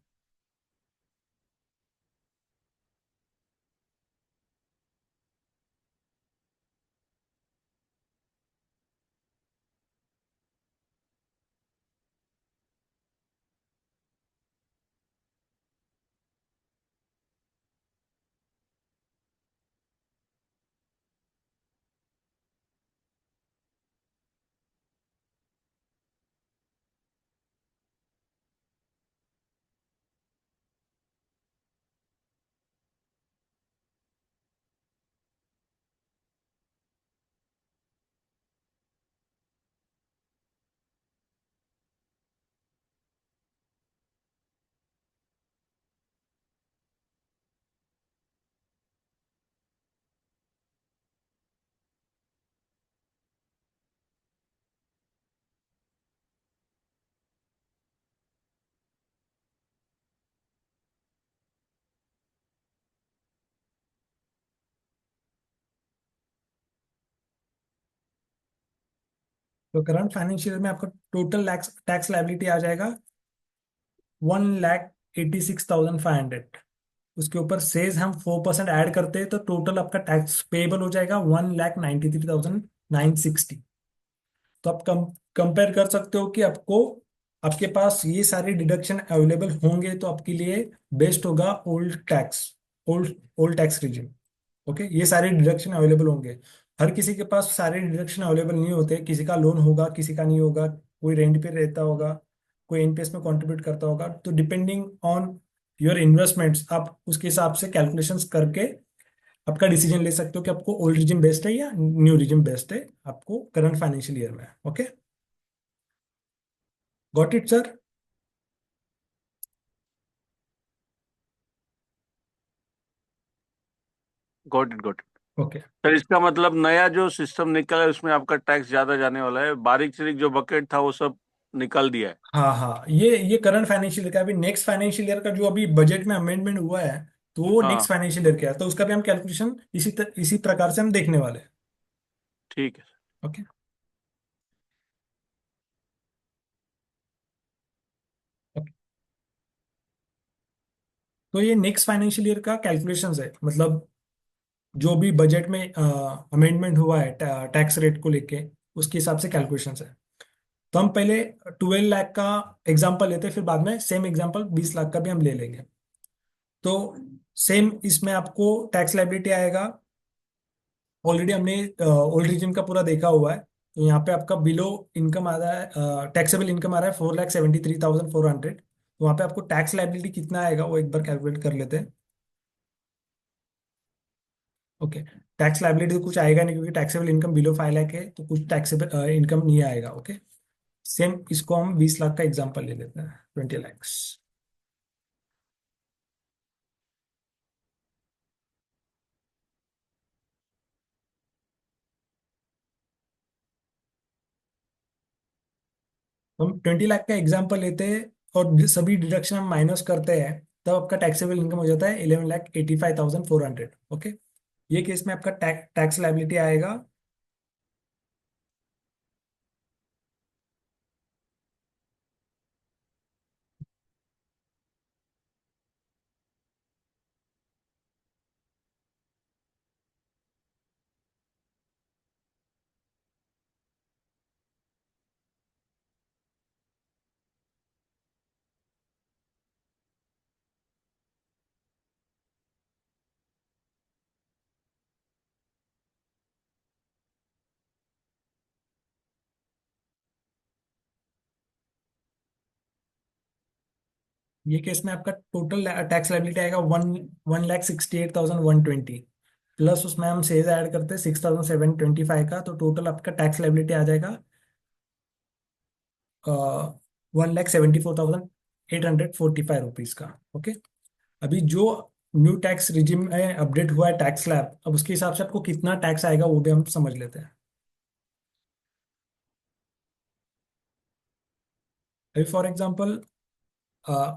तो करंट फाइनेंशियल में आपका टोटल टैक्स लाइबिलिटी आ जाएगा 1,86,500। उसके ऊपर सेज हम 4% ऐड करते हैं तो टोटल आपका टैक्स पेबल हो जाएगा 1,93,960। तो आप कंपेयर कर सकते हो कि आपको आपके पास ये सारे डिडक्शन अवेलेबल होंगे तो आपके लिए बेस्ट होगा old old tax regime. Okay, ये सारे डिडक्शन अवेलेबल होंगे। हर किसी के पास सारे डिडक्शन अवेलेबल नहीं होते, किसी का लोन होगा, किसी का नहीं होगा, कोई रेंट पे रहता होगा, कोई एनपीएस में कंट्रीब्यूट करता होगा। तो डिपेंडिंग ऑन योर इन्वेस्टमेंट्स आप उसके हिसाब से कैलकुलेशंस करके आपका डिसीजन ले सकते हो कि आपको ओल्ड रिजिम बेस्ट है या न्यू रिजिम बेस्ट है आपको करंट फाइनेंशियल ईयर में। Okay, got it sir? Got it, got it. Okay, sir इसका मतलब नया जो सिस्टम निकला है उसमें आपका टैक्स ज्यादा जाने वाला है, बारीक चिरीक जो बकेट था वो सब निकाल दिया है। हाँ हाँ, ये करंट फाइनेंशियल ईयर का। अभी नेक्स्ट फाइनेंशियल ईयर का जो अभी बजट में अमेंडमेंट हुआ है तो वो हाँ, नेक्स्ट फाइनेंशियल ईयर का है, तो उसका भी हम कैलकुलेशन इसी प्रकार से हम देखने वाले हैं। ठीक है सर। Okay, okay. तो ये नेक्स्ट फाइनेंशियल ईयर का कैलकुलेशंस है, मतलब जो भी बजट में अमेंडमेंट हुआ है टैक्स रेट को लेके, उसके हिसाब से कैलकुलेशंस है। तो हम पहले 12 लाख का एग्जांपल लेते हैं, फिर बाद में सेम एग्जांपल 20 लाख का भी हम ले लेंगे। तो सेम इसमें आपको टैक्स लायबिलिटी आएगा। ऑलरेडी हमने ओल्ड रिजिम का पूरा देखा हुआ है। तो यहाँ पे आपका बिलो इनकम आ रहा है, टैक्सेबल इनकम आ रहा है 4,73,400। तो वहाँ पे आपको टैक्स लायबिलिटी कितना आएगा वो एक बार कैलकुलेट कर लेते हैं। ओके, टैक्स लायबिलिटी तो कुछ आएगा नहीं क्योंकि टैक्सेबल इनकम बिलो 5 लाख है, तो कुछ टैक्सेबल इनकम नहीं आएगा। ओके, सेम इसको हम 20 लाख का एग्जाम्पल ले लेते हैं, 20 लैक्स। हम 20 लाख का एग्जाम्पल लेते हैं और सभी डिडक्शन हम माइनस करते हैं, तब आपका टैक्सेबल इनकम हो जाता है 11,85,400। ओके, ये केस में आपका टैक्स लायबिलिटी आएगा ये केस में आपका टोटल टैक्स लायबिलिटी आएगा 1,68,120, प्लस उसमें हम सेज ऐड करते हैं 6,725 का, तो टोटल आपका टैक्स लायबिलिटी आ जाएगा 1,74,845 का। ओके, अभी जो न्यू टैक्स रिजिम में अपडेट हुआ है टैक्स स्लैब, अब उसके हिसाब से आपको कितना टैक्स आएगा वो भी हम समझ लेते हैं। अभी फॉर एग्जांपल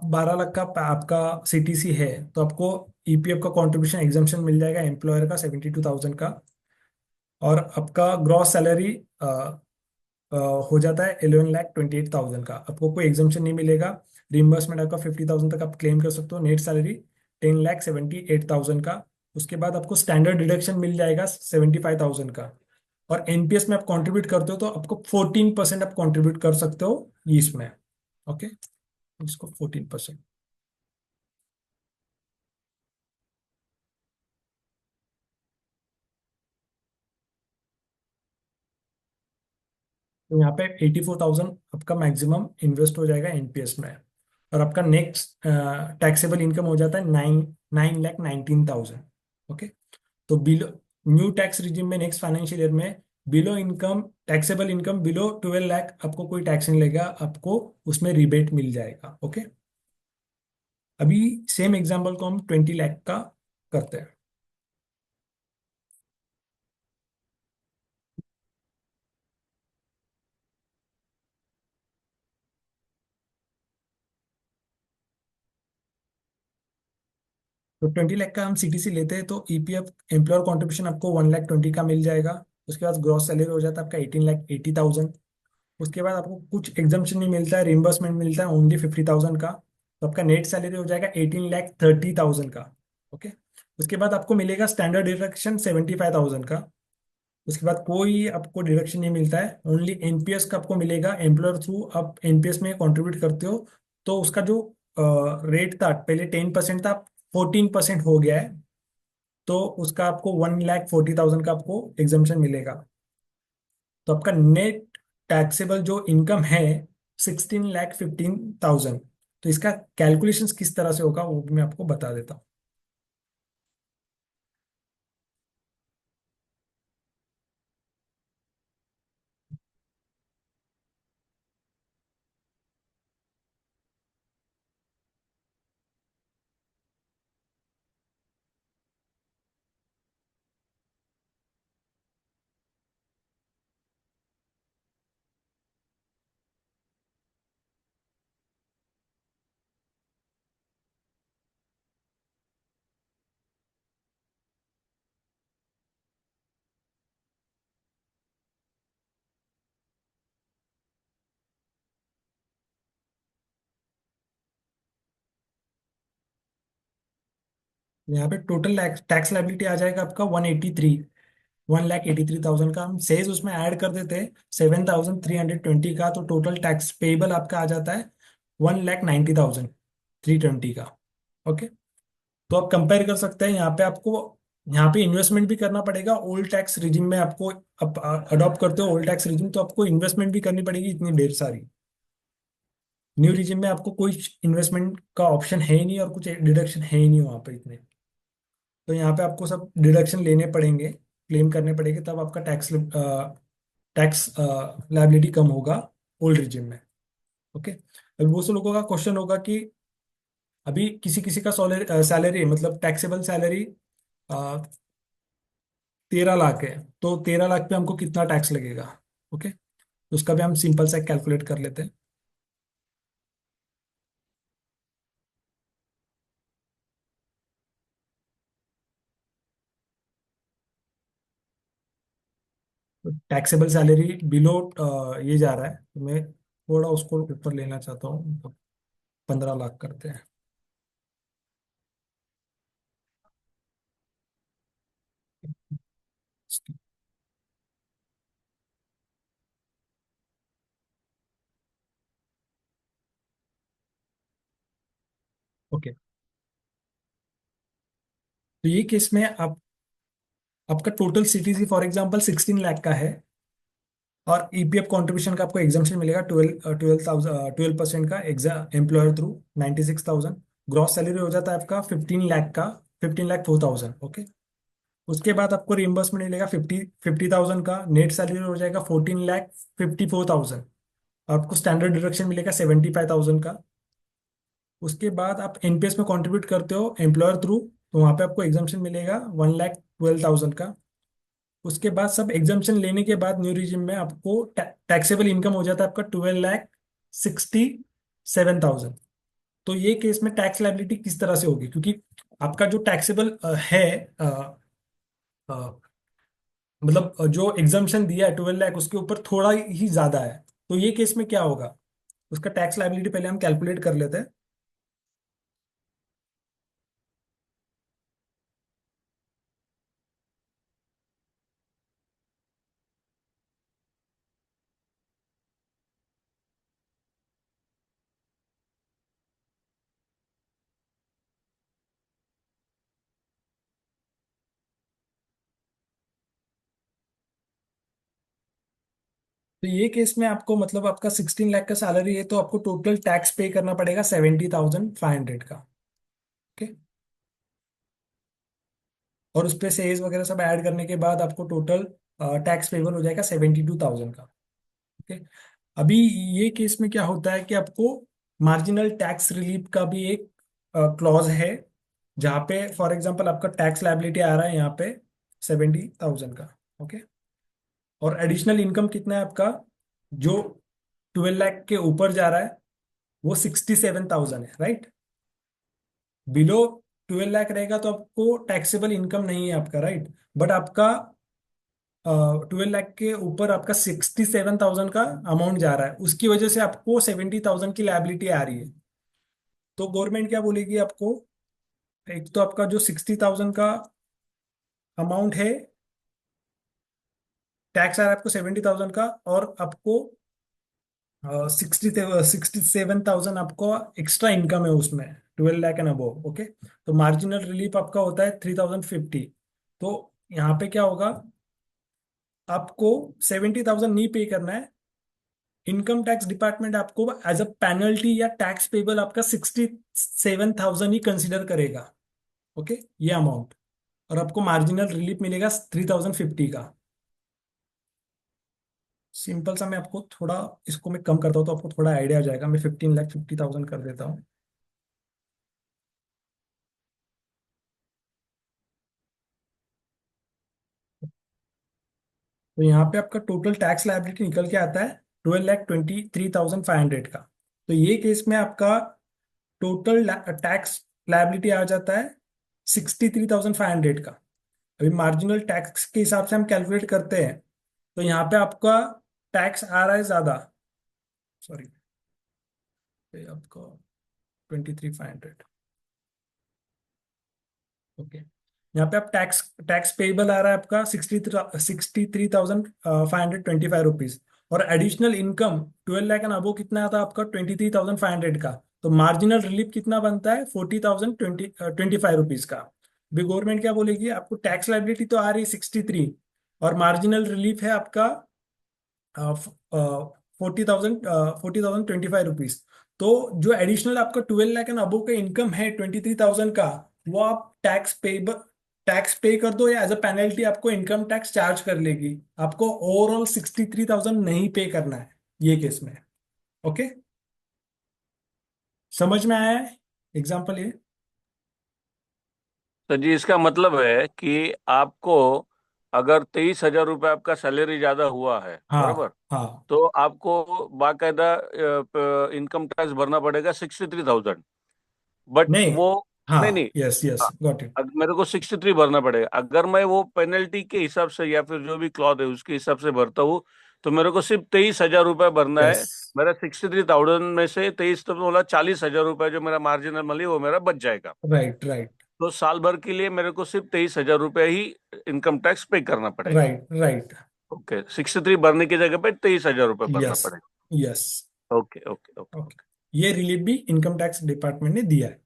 12 लाख का आपका सीटीसी है, तो आपको ईपीएफ का कंट्रीब्यूशन एग्जाम्पशन मिल जाएगा एम्प्लॉयर का 72,000 का। और आपका ग्रॉस सैलरी हो जाता है 11,28,000 का, आपको कोई एग्जाम्पशन नहीं मिलेगा। रिम्बर्समेंट आपका 50,000 तक आप क्लेम कर सकते हो। नेट सैलरी 10,78,000 का। उसके बाद आपको स्टैंडर्ड डिडक्शन मिल जाएगा 75,000 का। और एनपीएस में आप कंट्रीब्यूट करते हो तो आपको 14% आप कंट्रीब्यूट कर सकते हो इसमें। ओके, इसको 14%। तो यहाँ पे 84,000 आपका मैक्सिमम इन्वेस्ट हो जाएगा एनपीएस में। और आपका नेक्स्ट टैक्सेबल इनकम हो जाता है 9,19,000। ओके, तो बिलो न्यू टैक्स रिजिम में नेक्स्ट फाइनेंशियल ईयर में below income taxable income below 12 lakh आपको कोई टैक्स नहीं लगेगा, आपको उसमें रिबेट मिल जाएगा। ओके, अभी सेम एग्जांपल को हम 20 लाख का करते हैं। तो 20 लाख का हम सीटीसी लेते हैं तो ईपीएफ एम्प्लॉयर कॉन्ट्रीब्यूशन आपको 1,20,000 का मिल जाएगा। उसके बाद ग्रॉस सैलरी हो जाता है आपका 18,80,000। उसके बाद आपको कुछ एग्जाम्पशन नहीं मिलता है, रिम्बर्समेंट मिलता है ओनली 50,000 का। तो आपका नेट सैलरी हो जाएगा 18,30,000 का। ओके, उसके बाद आपको मिलेगा स्टैंडर्ड डिडक्शन 75,000 का। उसके बाद कोई आपको डिडक्शन नहीं मिलता है, ओनली एनपीएस का आपको मिलेगा एम्प्लॉयर थ्रू। आप एनपीएस में कंट्रीब्यूट करते हो तो उसका जो रेट था पहले 10% था, 14% हो गया है, तो उसका आपको 1,40,000 का आपको एग्जाम्पशन मिलेगा। तो आपका नेट टैक्सेबल जो इनकम है 16,15,000। तो इसका कैलकुलेशंस किस तरह से होगा वो भी मैं आपको बता देता हूँ। यहाँ पे टोटल टैक्स लाइबिलिटी आ जाएगा आपका 1,83,000 का। हम सेज उसमें ऐड कर देते हैं 7,320 का, तो टोटल टैक्स पेबल आपका आ जाता है 1,90,320 का। ओके, तो आप कंपेयर कर सकते हैं। यहाँ पे आपको यहाँ पे इन्वेस्टमेंट भी करना पड़ेगा। ओल्ड टैक्स रिजिम में आपको अडॉप्ट करते हो ओल्ड टैक्स रिजिम, तो आपको इन्वेस्टमेंट भी करनी पड़ेगी इतनी ढेर सारी। न्यू रिजिम में आपको कोई इन्वेस्टमेंट का ऑप्शन है ही नहीं और कुछ डिडक्शन है ही नहीं वहाँ पे इतने। तो यहाँ पे आपको सब डिडक्शन लेने पड़ेंगे, क्लेम करने पड़ेंगे, तब आपका टैक्स लायबिलिटी कम होगा ओल्ड रिजिम में। ओके, अभी बहुत से लोगों का क्वेश्चन होगा कि अभी किसी किसी का सैलरी मतलब टैक्सेबल सैलरी 13 लाख है, तो 13 लाख पे हमको कितना टैक्स लगेगा। ओके, उसका भी हम सिंपल सा कैलकुलेट कर लेते हैं। टैक्सेबल सैलरी बिलो ये जा रहा है, तो मैं थोड़ा उसको ऊपर लेना चाहता हूँ, तो 15 लाख करते हैं। ओके, तो ये केस में आप आपका total CTC for example 16 lakh का है, और ईपीएफ कंट्रीब्यूशन का आपको एग्जाम्पशन मिलेगा 12% का एम्प्लॉयर थ्रू 96,000। ग्रॉस सैलरी हो जाता है आपका 15 लाख का, 15,04,000। ओके, उसके बाद आपको रिइम्बर्समेंट मिलेगा 50,000 का। नेट सैलरी हो जाएगा 14,54,000। आपको स्टैंडर्ड डिडक्शन मिलेगा 75,000 का। उसके बाद आप एनपीएस में कंट्रीब्यूट करते हो एम्प्लॉयर थ्रू, तो वहाँ पे आपको एग्जाम्पशन मिलेगा 1,12,000 का। उसके बाद सब एग्जाम्पशन लेने के बाद न्यू रिजिम में आपको टैक्सेबल इनकम हो जाता है आपका 12,67,000। तो ये केस में टैक्स लायबिलिटी किस तरह से होगी, क्योंकि आपका जो टैक्सेबल है अ, अ, मतलब जो एग्जाम्पशन दिया है 12 लाख, उसके ऊपर थोड़ा ही ज्यादा है। तो ये केस में क्या होगा, उसका टैक्स लायबिलिटी पहले हम कैलकुलेट कर लेते हैं। तो ये केस में आपको मतलब आपका 16 लाख का सैलरी है, तो आपको टोटल टैक्स पे करना पड़ेगा 70,500 का। ओके, और उस पे सेज वगैरह सब ऐड करने के बाद आपको टोटल टैक्स पेबल हो जाएगा 72,000 का। ओके, अभी ये केस में क्या होता है कि आपको मार्जिनल टैक्स रिलीफ का भी एक क्लॉज है, जहाँ पे फॉर एग्जांपल आपका टैक्स लायबिलिटी आ रहा है यहाँ पे 70,000 का। ओके, और एडिशनल इनकम कितना है आपका, जो 12 लाख के ऊपर जा रहा है वो 67,000 है, राइट। बिलो 12 लाख रहेगा तो आपको टैक्सेबल इनकम नहीं है आपका, राइट। बट आपका 12 लाख के ऊपर आपका 67,000 का अमाउंट जा रहा है, उसकी वजह से आपको 70,000 की लायबिलिटी आ रही है। तो गवर्नमेंट क्या बोलेगी आपको, एक तो आपका जो 60,000 का अमाउंट है टैक्स आ रहा है आपको 70,000 का, और आपको 67,000 आपको एक्स्ट्रा इनकम है उसमें, 12 लाख एंड अबव। ओके, तो मार्जिनल रिलीफ आपका होता है 3,050। तो यहाँ पे क्या होगा, आपको 70,000 नहीं पे करना है, इनकम टैक्स डिपार्टमेंट आपको एज अ पेनल्टी या टैक्स पेबल आपका 67,000 ही कंसिडर करेगा। ओके, ये अमाउंट, और आपको मार्जिनल रिलीफ मिलेगा 3,050 का। सिंपल सा, मैं आपको थोड़ा इसको मैं कम करता हूँ तो आपको थोड़ा आइडिया आ जाएगा। मैं 15,50,000 कर देता हूँ। तो यहाँ पे आपका टोटल टैक्स लायबिलिटी निकल के आता है 12,23,500 का। तो ये केस में आपका टोटल टैक्स लायबिलिटी आ जाता है 63,500 का। अभी मार्जिनल टैक्स के हिसाब से हम कैलकुलेट करते हैं, तो यहाँ पे आपका टैक्स आ रहा है ज्यादा, सॉरी, आपका 23,500। ओके, यहाँ पे आप टैक्स टैक्स पेबल आ रहा है आपका 63,525 रुपीज, और additional income 12 lakh and above कितना आता है आपका 23,500 का। तो मार्जिनल रिलीफ कितना बनता है 40,025 का। अभी गवर्नमेंट क्या बोलेगी, आपको टैक्स लाइबिलिटी तो आ रही है 63, और मार्जिनल रिलीफ है आपका 40,025 रुपीज। तो जो एडिशनल आपका 12 लाख एंड अबो का इनकम है 23,000 का, वो आप टैक्स पे कर दो, या एज अ पेनल्टी आपको इनकम टैक्स चार्ज कर लेगी। आपको ओवरऑल 63,000 नहीं पे करना है ये केस में। ओके, समझ में आया है एग्जाम्पल ये? तो जी इसका मतलब है कि आपको अगर 23,000 रुपये आपका सैलरी ज्यादा हुआ है, बराबर, हाँ हाँ, तो आपको बाकायदा इनकम टैक्स भरना पड़ेगा 63,000। बट नहीं, वो, नहीं हाँ, नहीं, यस यस, गॉट इट। मेरे को 63 भरना पड़ेगा। अगर मैं वो पेनल्टी के हिसाब से या फिर जो भी क्लॉज है उसके हिसाब से भरता हूँ, तो मेरे को सिर्फ 23,000 रुपये भरना यस, है। मेरा 63,000 में से 23 तो बोला 40,000 रुपये जो मेरा मार्जिनल मनी वो मेरा बच जाएगा। राइट राइट तो साल भर के लिए मेरे को सिर्फ 23,000 रुपये ही इनकम टैक्स पे करना पड़ेगा। राइट राइट, ओके, 63 भरने की जगह पे 23,000 रुपये भरना यस पड़ेगा। Yes. Okay okay okay okay, ये रिलीफ भी इनकम टैक्स डिपार्टमेंट ने दिया है।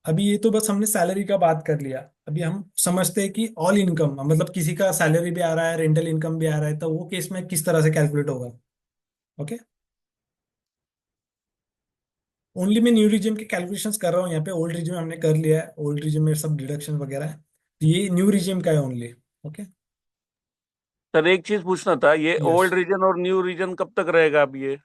अभी ये तो बस हमने सैलरी का बात कर लिया। अभी हम समझते हैं कि ऑल इनकम, मतलब किसी का सैलरी भी आ रहा है, रेंटल इनकम भी आ रहा है, तो वो केस में किस तरह से कैलकुलेट होगा। ओके, ओनली मैं न्यू रिजिम के कैलकुलेशंस कर रहा हूँ यहाँ पे। ओल्ड रिजिम हमने कर लिया है, ओल्ड रिजिम में सब डिडक्शन वगैरह है, तो ये न्यू रिजिम का है ओनली। ओके, सर एक चीज पूछना था, ये यस ओल्ड रीजन और न्यू रीजन कब तक रहेगा अब ये?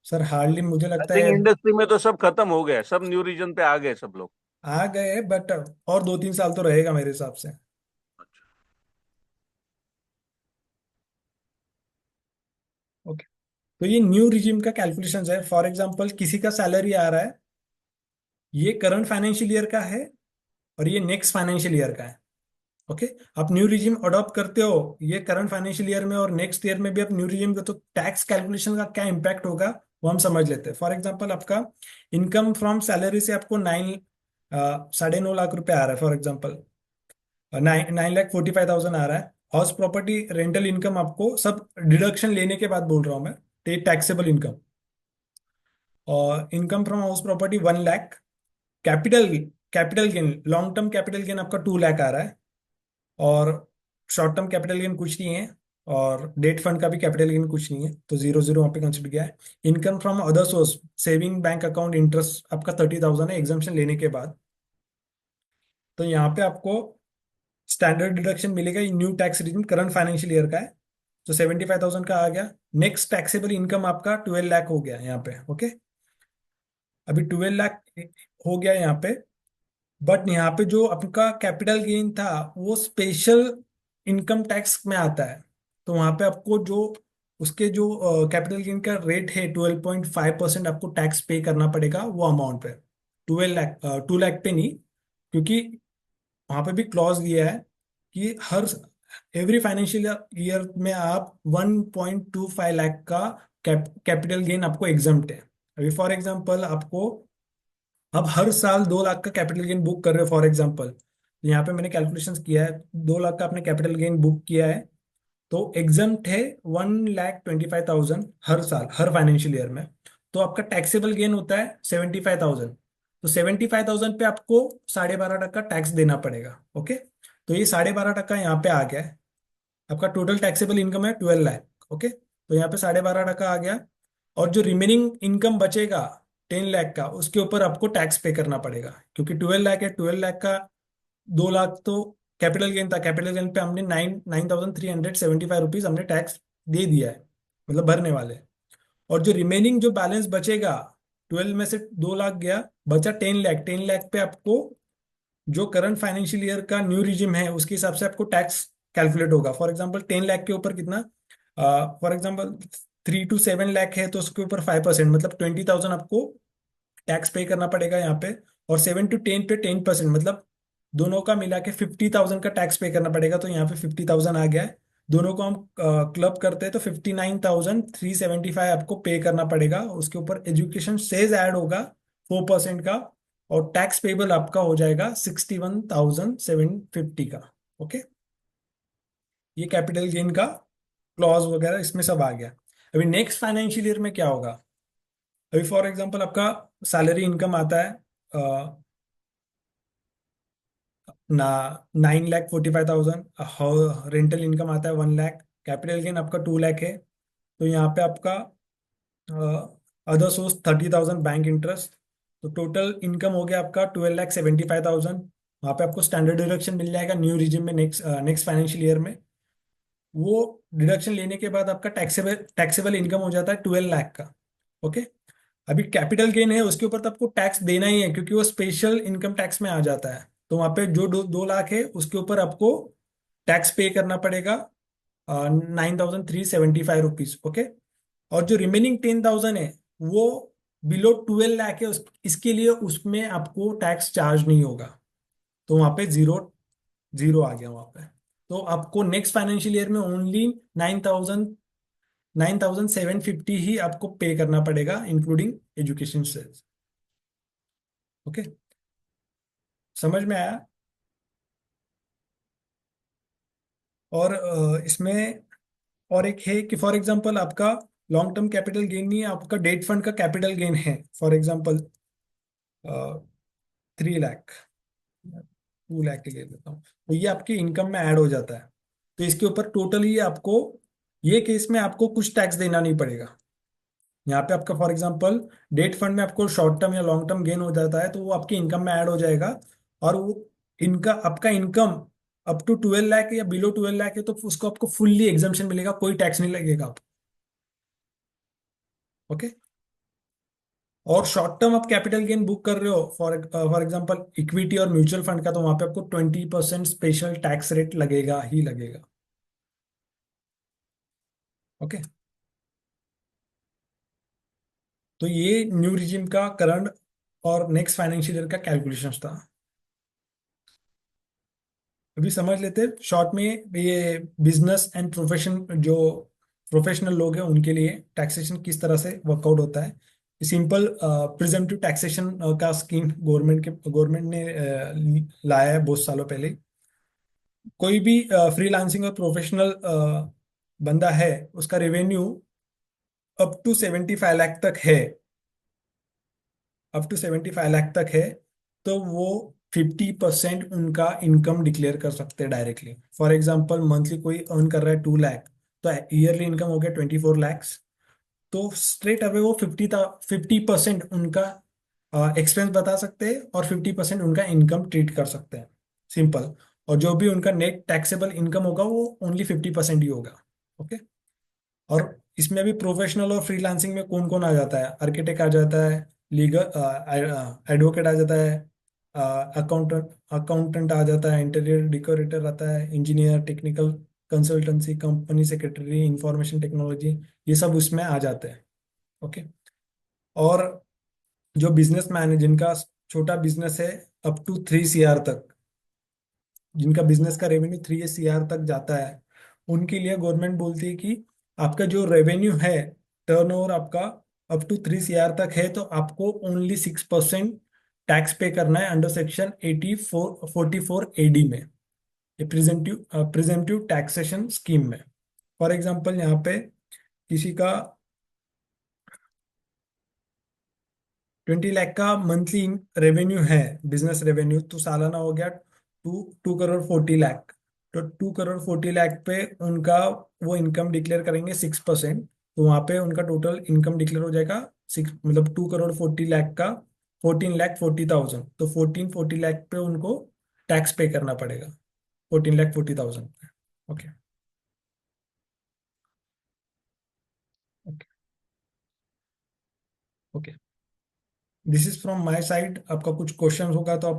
सर, हार्डली मुझे आई लगता थिंक है इंडस्ट्री में तो सब खत्म हो गया, सब न्यू रीजन पे आ गए सब लोग। आ गए, बट और 2-3 साल तो रहेगा मेरे हिसाब से। ओके, तो ये न्यू रिजिम का कैलकुलेशन है। फॉर एग्जांपल किसी का सैलरी आ रहा है, ये करंट फाइनेंशियल ईयर का है और ये नेक्स्ट फाइनेंशियल ईयर का है। ओके, आप न्यू रिजिम अडॉप्ट करते हो ये करंट फाइनेंशियल ईयर में और नेक्स्ट ईयर में भी आप न्यू रिजिम का, तो टैक्स कैलकुलेशन का क्या इम्पैक्ट होगा वो हम समझ लेते हैं। फॉर एग्जांपल आपका इनकम फ्रॉम सैलरी से आपको 9.5 लाख रुपए आ रहा है, फॉर एग्जांपल 9,45,000 आ रहा है। हाउस प्रॉपर्टी रेंटल इनकम आपको सब डिडक्शन लेने के बाद बोल रहा हूँ मैं, टैक्सेबल इनकम। और income from house property 1 lakh. Capital capital gain, long term capital gain आपका 2 लाख आ रहा है, और शॉर्ट टर्म कैपिटल गेन कुछ नहीं है, और डेट फंड का भी कैपिटल गेन कुछ नहीं है, तो 0-0 वहाँ पे कंसिडर किया है। Income from other source, saving bank account interest आपका 30,000 है एग्जाम्पशन लेने के बाद। तो यहाँ पे आपको स्टैंडर्ड डिडक्शन मिलेगा, ये new tax regime current financial year का है, तो 75,000 का आ गया। नेक्स्ट टैक्सेबल इनकम आपका 12 लाख हो गया यहाँ पे। ओके, अभी 12 लाख हो गया यहाँ पे, बट यहाँ पे जो आपका कैपिटल गेन था वो स्पेशल इनकम टैक्स में आता है। तो वहां पे आपको जो उसके जो कैपिटल गेन का रेट है 12.5% आपको टैक्स पे करना पड़ेगा वो अमाउंट पे। 12 लाख 2 लाख पे नहीं, क्योंकि वहां पे भी क्लॉज दिया है कि हर एवरी फाइनेंशियल ईयर में आप 1.25 लाख का कैपिटल गेन आपको एग्जम्प्ट है। अभी फॉर एग्जांपल आपको, अब हर साल 2 लाख का कैपिटल गेन बुक कर रहे हो फॉर एग्जांपल, तो यहाँ पे मैंने कैलकुलेशंस किया है, 2 लाख का आपने कैपिटल गेन बुक किया है, तो एग्जम्प्ट है 1,25,000 हर साल, हर फाइनेंशियल ईयर में। तो आपका टैक्सेबल गेन होता है 75,000। तो 75,000 पे आपको 12.5% टैक्स देना पड़ेगा। ओके, तो ये 12.5% यहाँ पे आ गया है। आपका टोटल टैक्सेबल इनकम है 12 लाख। ओके, तो यहाँ पे 12.5% आ गया, और जो रिमेनिंग इनकम बचेगा 10 लाख का, उसके ऊपर आपको टैक्स पे करना पड़ेगा, क्योंकि 12 लाख है। 12 लाख का 2 लाख तो कैपिटल गेन था, कैपिटल गेन पे हमने 9,375 रुपीज हमने टैक्स दे दिया है, मतलब भरने वाले हैं। और जो रिमेनिंग जो बैलेंस बचेगा, 12 में से 2 लाख गया, बचा 10 लाख। 10 लाख पे आपको जो करंट फाइनेंशियल ईयर का न्यू रिजिम है उसके हिसाब से आपको टैक्स कैलकुलेट होगा। फॉर एग्जांपल 10 लाख के ऊपर कितना, फॉर एग्जांपल 3 to 7 लाख है तो उसके ऊपर 5%, मतलब 20,000 आपको टैक्स पे करना पड़ेगा यहाँ पे। और 7 to 10 पे 10%, मतलब दोनों का मिला के 50,000 का टैक्स पे करना पड़ेगा। तो यहाँ पे 50,000 आ गया है। दोनों को हम क्लब करते हैं तो 59,375 आपको पे करना पड़ेगा। उसके ऊपर एजुकेशन सेज ऐड होगा 4% का, और टैक्स पेबल आपका हो जाएगा 61,750 का। ओके, ये कैपिटल गेन का क्लॉज वगैरह इसमें सब आ गया। अभी नेक्स्ट फाइनेंशियल ईयर में क्या होगा, अभी फॉर एग्जांपल आपका सैलरी इनकम आता है ना 9,45,000, रेंटल इनकम आता है 1 लाख, कैपिटल गेन आपका 2 लाख है। तो यहाँ पे आपका अदर सोर्स 30,000, बैंक इंटरेस्ट, तो टोटल इनकम हो गया आपका 12,75,000। वहाँ पे आपको स्टैंडर्ड डिडक्शन मिल जाएगा न्यू रिजिम में, नेक्स्ट फाइनेंशियल ईयर में। वो डिडक्शन लेने के बाद आपका टैक्सेबल टैक्सेबल इनकम हो जाता है 12 लाख का। ओके, अभी कैपिटल गेन है उसके ऊपर तो आपको टैक्स देना ही है, क्योंकि वो स्पेशल इनकम टैक्स में आ जाता है। तो वहां पे जो 2 लाख है उसके ऊपर आपको टैक्स पे करना पड़ेगा 9,375 रुपीज। ओके, और जो रिमेनिंग 10,000 है वो बिलो 12 लाख है, इसके लिए उसमें आपको टैक्स चार्ज नहीं होगा। तो वहां पे जीरो जीरो आ गया वहां पे। तो आपको नेक्स्ट फाइनेंशियल ईयर में ओनली 9,750 ही आपको पे करना पड़ेगा, इंक्लूडिंग एजुकेशन सेस। ओके, समझ में आया। और इसमें और एक है कि फॉर एग्जांपल आपका लॉन्ग टर्म कैपिटल गेन नहीं है, आपका डेट फंड का कैपिटल गेन है, फॉर एग्जांपल 3 लाख, 2 लाख के लिए देता हूँ, तो ये आपकी इनकम में ऐड हो जाता है। तो इसके ऊपर टोटली आपको, ये केस में आपको कुछ टैक्स देना नहीं पड़ेगा। यहाँ पे आपका फॉर एग्जांपल डेट फंड में आपको शॉर्ट टर्म या लॉन्ग टर्म गेन हो जाता है, तो वो आपकी इनकम में ऐड हो जाएगा। और वो इनका आपका इनकम अप टू 12 लाख या बिलो 12 लाख है तो उसको आपको फुल्ली एग्जम्पशन मिलेगा, कोई टैक्स नहीं लगेगा आपको। ओके, और शॉर्ट टर्म आप कैपिटल गेन बुक कर रहे हो फॉर एग्जांपल इक्विटी और म्यूचुअल फंड का, तो वहां पे आपको 20% स्पेशल टैक्स रेट लगेगा ही लगेगा। ओके, तो ये न्यू रिजिम का करंट और नेक्स्ट फाइनेंशियल ईयर का कैलकुलेशन था। अभी समझ लेते हैं शॉर्ट में, ये बिजनेस एंड प्रोफेशन, जो प्रोफेशनल लोग हैं उनके लिए टैक्सेशन किस तरह से वर्कआउट होता है। सिंपल प्रिजम्पटिव टैक्सेशन का स्कीम गवर्नमेंट ने लाया है बहुत सालों पहले। कोई भी फ्रीलांसिंग और प्रोफेशनल बंदा है, उसका रेवेन्यू अप टू 75 लाख तक है, अप टू 75 लाख तक है, तो वो 50% उनका इनकम डिक्लेयर कर सकते हैं डायरेक्टली। फॉर एग्जांपल मंथली कोई अर्न कर रहा है 2 लाख, तो ईयरली इनकम हो गया 24 लैक्स। तो स्ट्रेट अवे वो 50% उनका एक्सपेंस बता सकते हैं और 50% उनका इनकम ट्रीट कर सकते हैं, सिंपल। और जो भी उनका नेट टैक्सेबल इनकम होगा वो ओनली 50% ही होगा। ओके, और इसमें भी प्रोफेशनल और फ्रीलांसिंग में कौन कौन आ जाता है, आर्किटेक्ट आ जाता है, लीगल एडवोकेट आ जाता है, अकाउंटेंट अकाउंटेंट आ जाता है, इंटीरियर डेकोरेटर आता है, engineer, technical consultancy, company secretary, information technology, ये सब उसमें आ जाते हैं। ओके, और जो बिजनेसमैन है जिनका छोटा बिजनेस है अप टू 3 CR तक, जिनका बिजनेस का रेवेन्यू 3 CR तक जाता है, उनके लिए गवर्नमेंट बोलती है कि आपका जो रेवेन्यू है, टर्नओवर आपका अप टू 3 CR तक है, तो आपको ओनली 6% टैक्स पे करना है अंडर सेक्शन 44 AD में, ये प्रिजेंटिव टैक्सेशन स्कीम में। फॉर एग्जांपल यहाँ पे किसी का 20 लाख का मंथली रेवेन्यू है, बिजनेस रेवेन्यू, तो सालाना हो गया 2 करोड़ 40 लाख। तो 2 करोड़ 40 लाख पे उनका वो इनकम डिक्लेयर करेंगे 6%, तो वहां पे उनका टोटल इनकम डिक्लेयर हो जाएगा 6, मतलब 2 करोड़ 40 लाख का 14,40,000, तो 1440 लाख पे उनको टैक्स पे करना पड़ेगा, 14,40,000 पे। Okay okay okay, this is from my side. आपका कुछ क्वेश्चन होगा तो आप